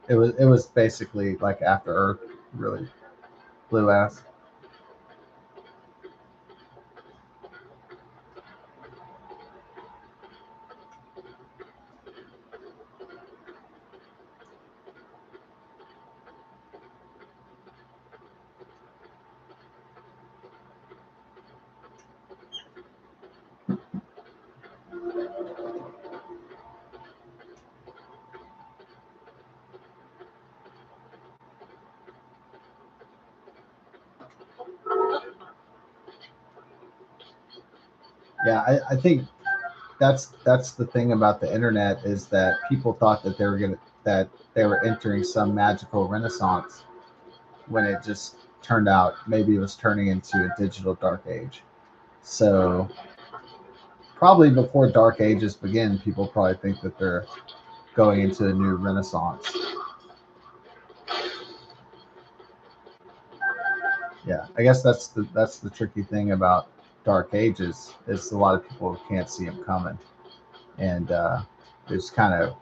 [SPEAKER 1] It was basically like After Earth, really blew ass. Yeah, I think that's the thing about the internet is that people thought that they were entering some magical renaissance when it just turned out maybe it was turning into a digital dark age. So probably before dark ages begin, people probably think that they're going into a new renaissance. Yeah, I guess that's the tricky thing about dark ages is a lot of people can't see them coming, and just kind of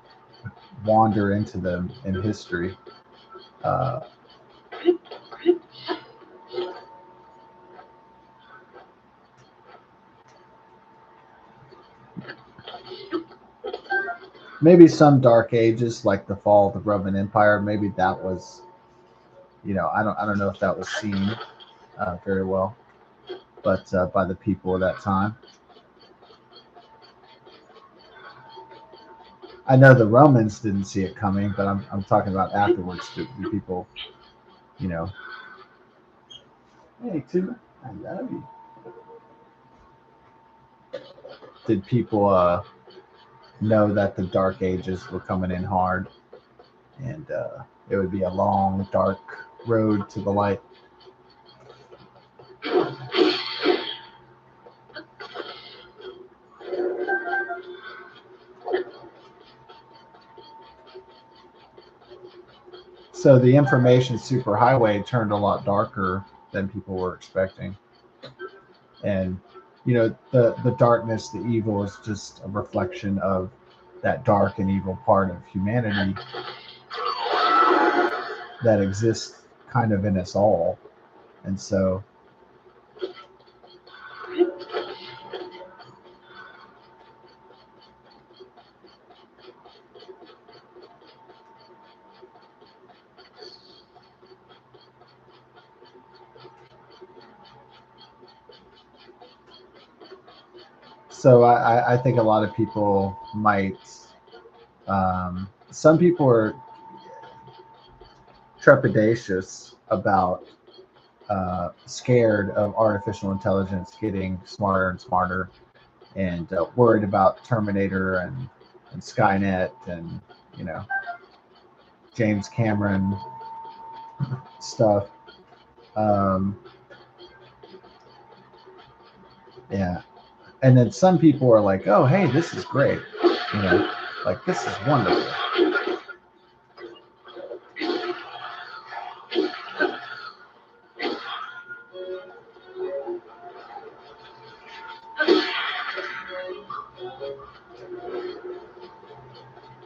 [SPEAKER 1] wander into them in history. Uh, Maybe some dark ages, like the fall of the Roman Empire, maybe that was, I don't know if that was seen very well, but by the people of that time. I know the Romans didn't see it coming, but I'm talking about afterwards. The people, you know, hey, Tuna, I love you. Did people know that the Dark Ages were coming in hard, and it would be a long, dark road to the light? So the information superhighway turned a lot darker than people were expecting, and the darkness, the evil is just a reflection of that dark and evil part of humanity that exists kind of in us all. And so I think a lot of people might, some people are trepidatious about, scared of artificial intelligence getting smarter and smarter, and worried about Terminator and Skynet and you know James Cameron stuff. Um, yeah, and then some people are like, "Oh, hey, this is great," you know, like this is wonderful.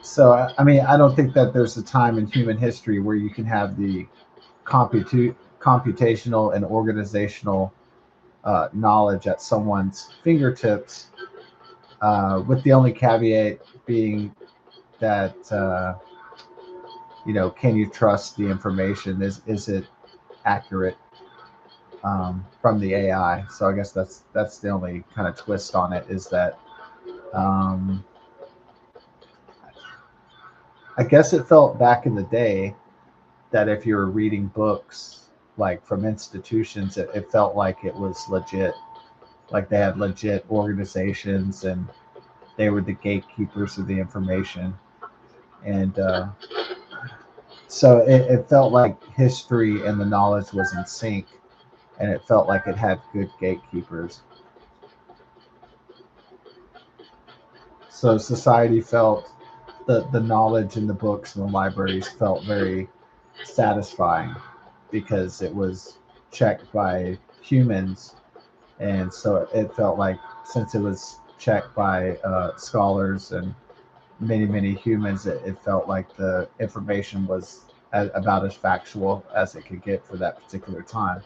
[SPEAKER 1] So I mean, I don't think that there's a time in human history where you can have the computational and organizational knowledge at someone's fingertips with the only caveat being that can you trust the information? Is it accurate from the AI? So I guess that's the only kind of twist on it, is that um, I guess it felt back in the day that if you were reading books like from institutions, it felt like it was legit, like they had legit organizations and they were the gatekeepers of the information. And so it felt like history and the knowledge was in sync, and it felt like it had good gatekeepers. So society felt the knowledge in the books and the libraries felt very satisfying because it was checked by humans, and so it felt like, since it was checked by scholars and many humans, it felt like the information was about as factual as it could get for that particular time.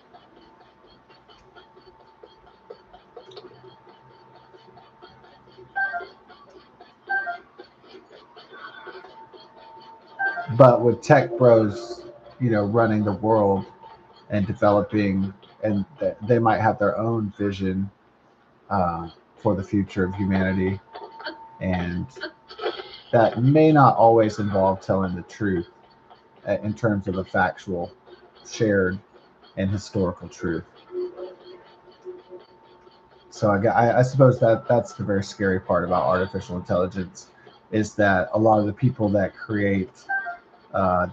[SPEAKER 1] But with tech bros, running the world and developing, and they might have their own vision for the future of humanity, and that may not always involve telling the truth in terms of a factual, shared, and historical truth. So I suppose that's the very scary part about artificial intelligence, is that a lot of the people that create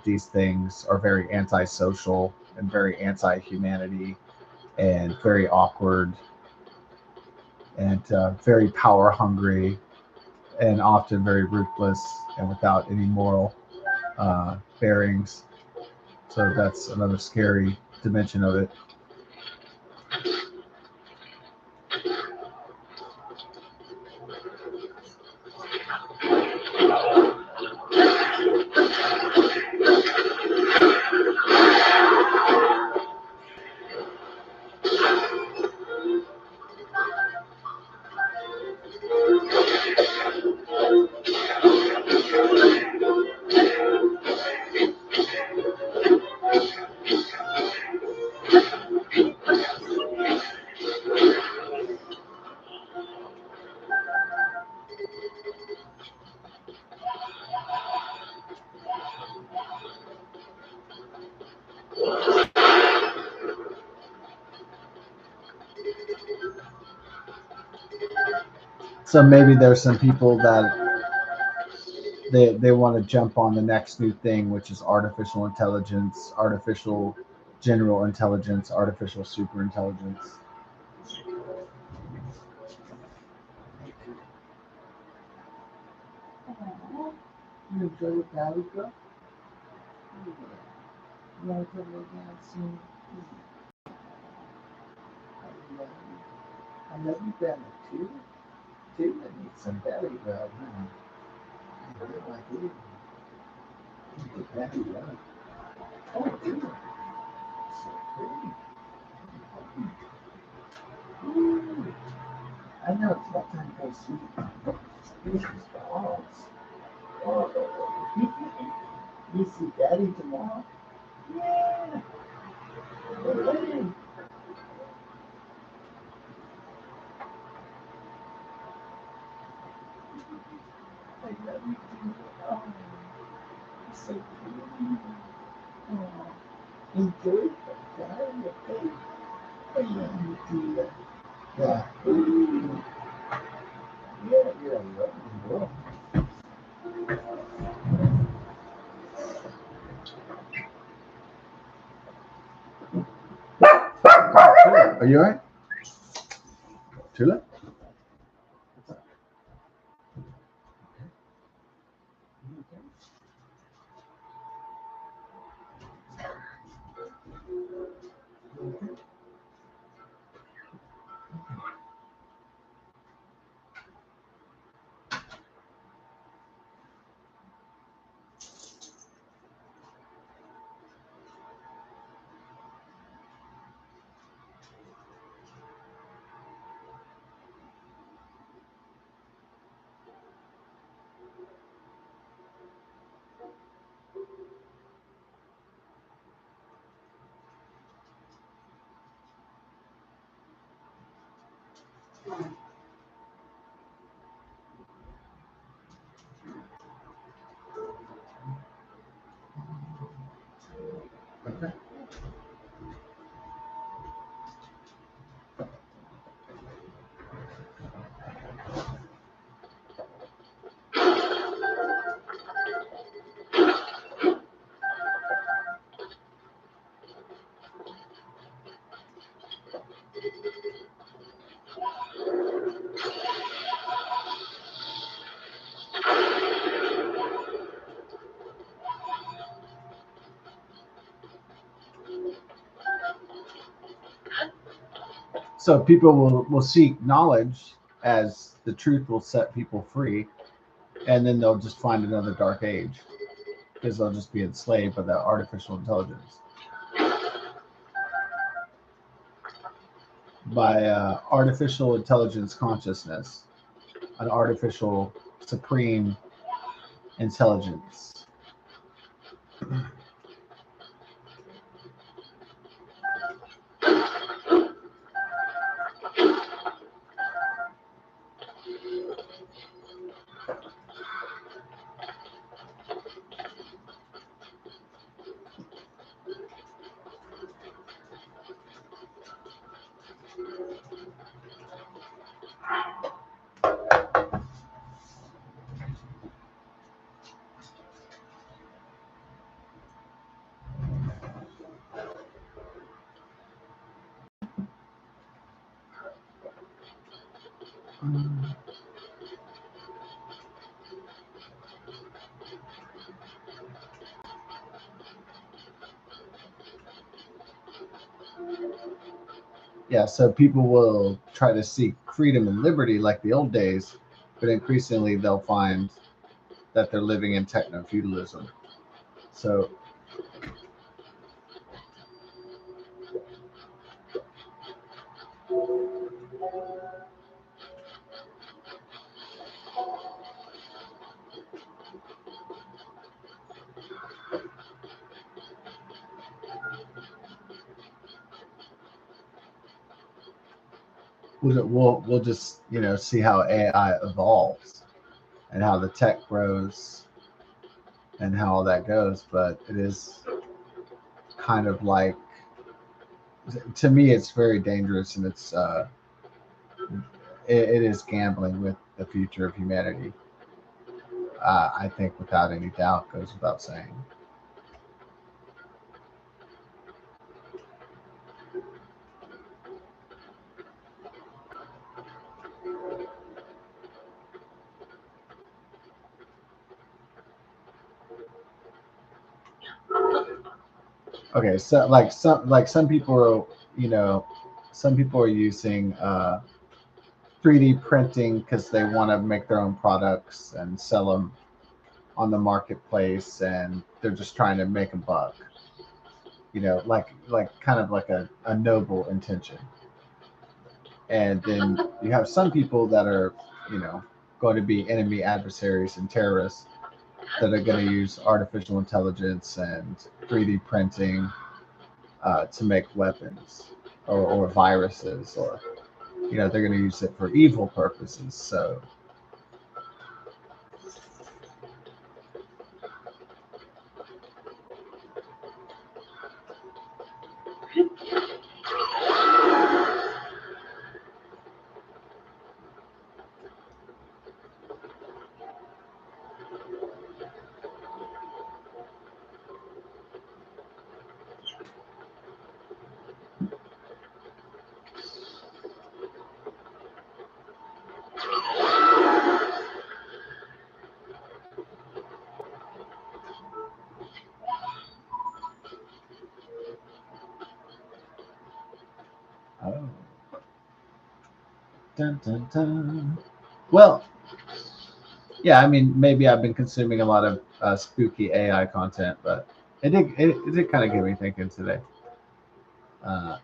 [SPEAKER 1] these things are very antisocial and very anti-humanity and very awkward and very power hungry and often very ruthless and without any moral bearings. So that's another scary dimension of it. So maybe there's some people that they want to jump on the next new thing, which is artificial intelligence, artificial general intelligence, artificial super intelligence. You enjoy your Valley Girl? You want to come lay down soon? I love you. I love you, Bella, too. Too, I need some belly rub, huh? I feel like it. The belly rub. Oh, dear. So pretty. Ooh. I know it's about time to go sleep. Squeeze balls. Oh. You see Daddy tomorrow? Yeah. Hey. I love you too. Oh, you're so pretty. Oh, enjoy it. Okay? I love you too. Yeah. Ooh. Yeah, you're a lovely girl. Are you alright? Tula? So people will seek knowledge as the truth will set people free, and then they'll just find another dark age because they'll just be enslaved by the artificial intelligence. By artificial intelligence consciousness, an artificial supreme intelligence. Yeah, so people will try to seek freedom and liberty like the old days, but increasingly they'll find that they're living in techno feudalism. So, we'll just see how AI evolves and how the tech grows and how all that goes. But it is kind of like, to me, it's very dangerous, and it is gambling with the future of humanity. I think without any doubt, goes without saying. Okay, so some people are, some people are using 3D printing because they want to make their own products and sell them on the marketplace, and they're just trying to make a buck. Like kind of like a noble intention. And then you have some people that are, you know, going to be enemy adversaries and terrorists that are going to use artificial intelligence and 3D printing to make weapons or viruses, or they're going to use it for evil purposes. So oh, dun, dun, dun. Well, yeah, I mean, maybe I've been consuming a lot of spooky AI content, but it did kind of get me thinking today. Uh,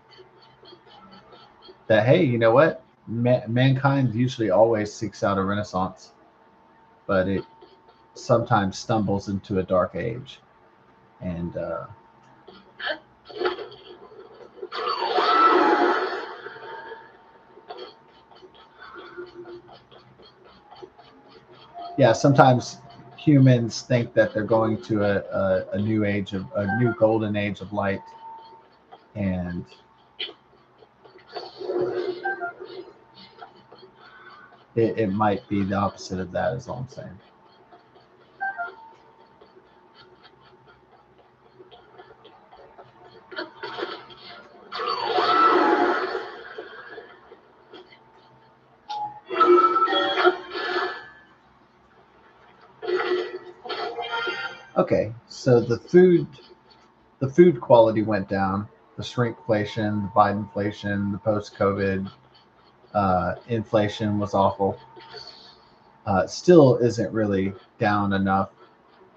[SPEAKER 1] that, hey, you know what? Mankind usually always seeks out a renaissance, but it sometimes stumbles into a dark age. And yeah, sometimes humans think that they're going to a new age of a new golden age of light, and it might be the opposite of that, is all I'm saying. Okay, so the food quality went down, the shrinkflation, the Bidenflation, the post-COVID inflation was awful. Still isn't really down enough,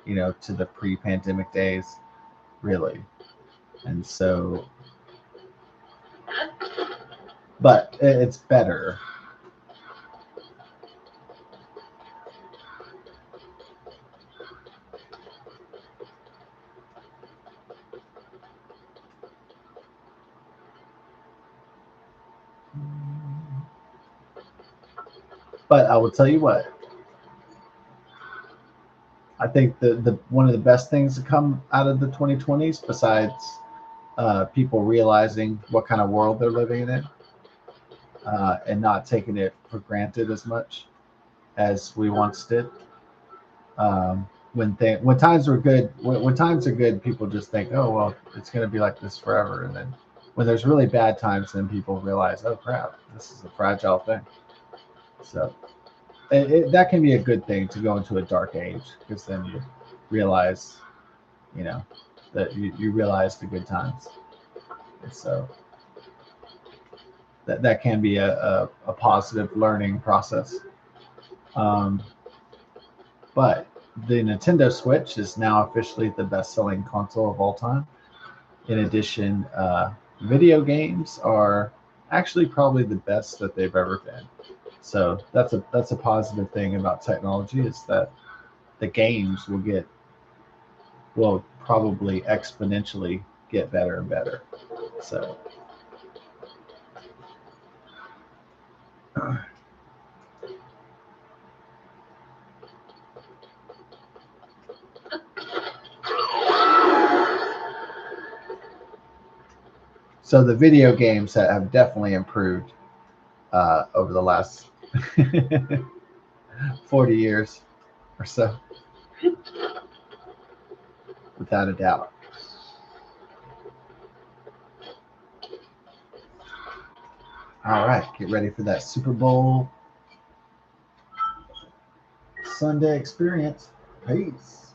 [SPEAKER 1] to the pre-pandemic days, really. And so, but it's better. But I will tell you what, I think the one of the best things to come out of the 2020s, besides people realizing what kind of world they're living in, and not taking it for granted as much as we once did. When times were good, when times are good, people just think, oh well, it's going to be like this forever. And then when there's really bad times, then people realize, oh crap, this is a fragile thing. So that can be a good thing to go into a dark age, because then you realize, that you realize the good times. And so that can be a positive learning process. Um, but the Nintendo Switch is now officially the best-selling console of all time. In addition, video games are actually probably the best that they've ever been. So that's a positive thing about technology, is that the games will probably exponentially get better and better. So so the video games have definitely improved over the last 40 years or so, without a doubt. All right, get ready for that Super Bowl Sunday experience. Peace.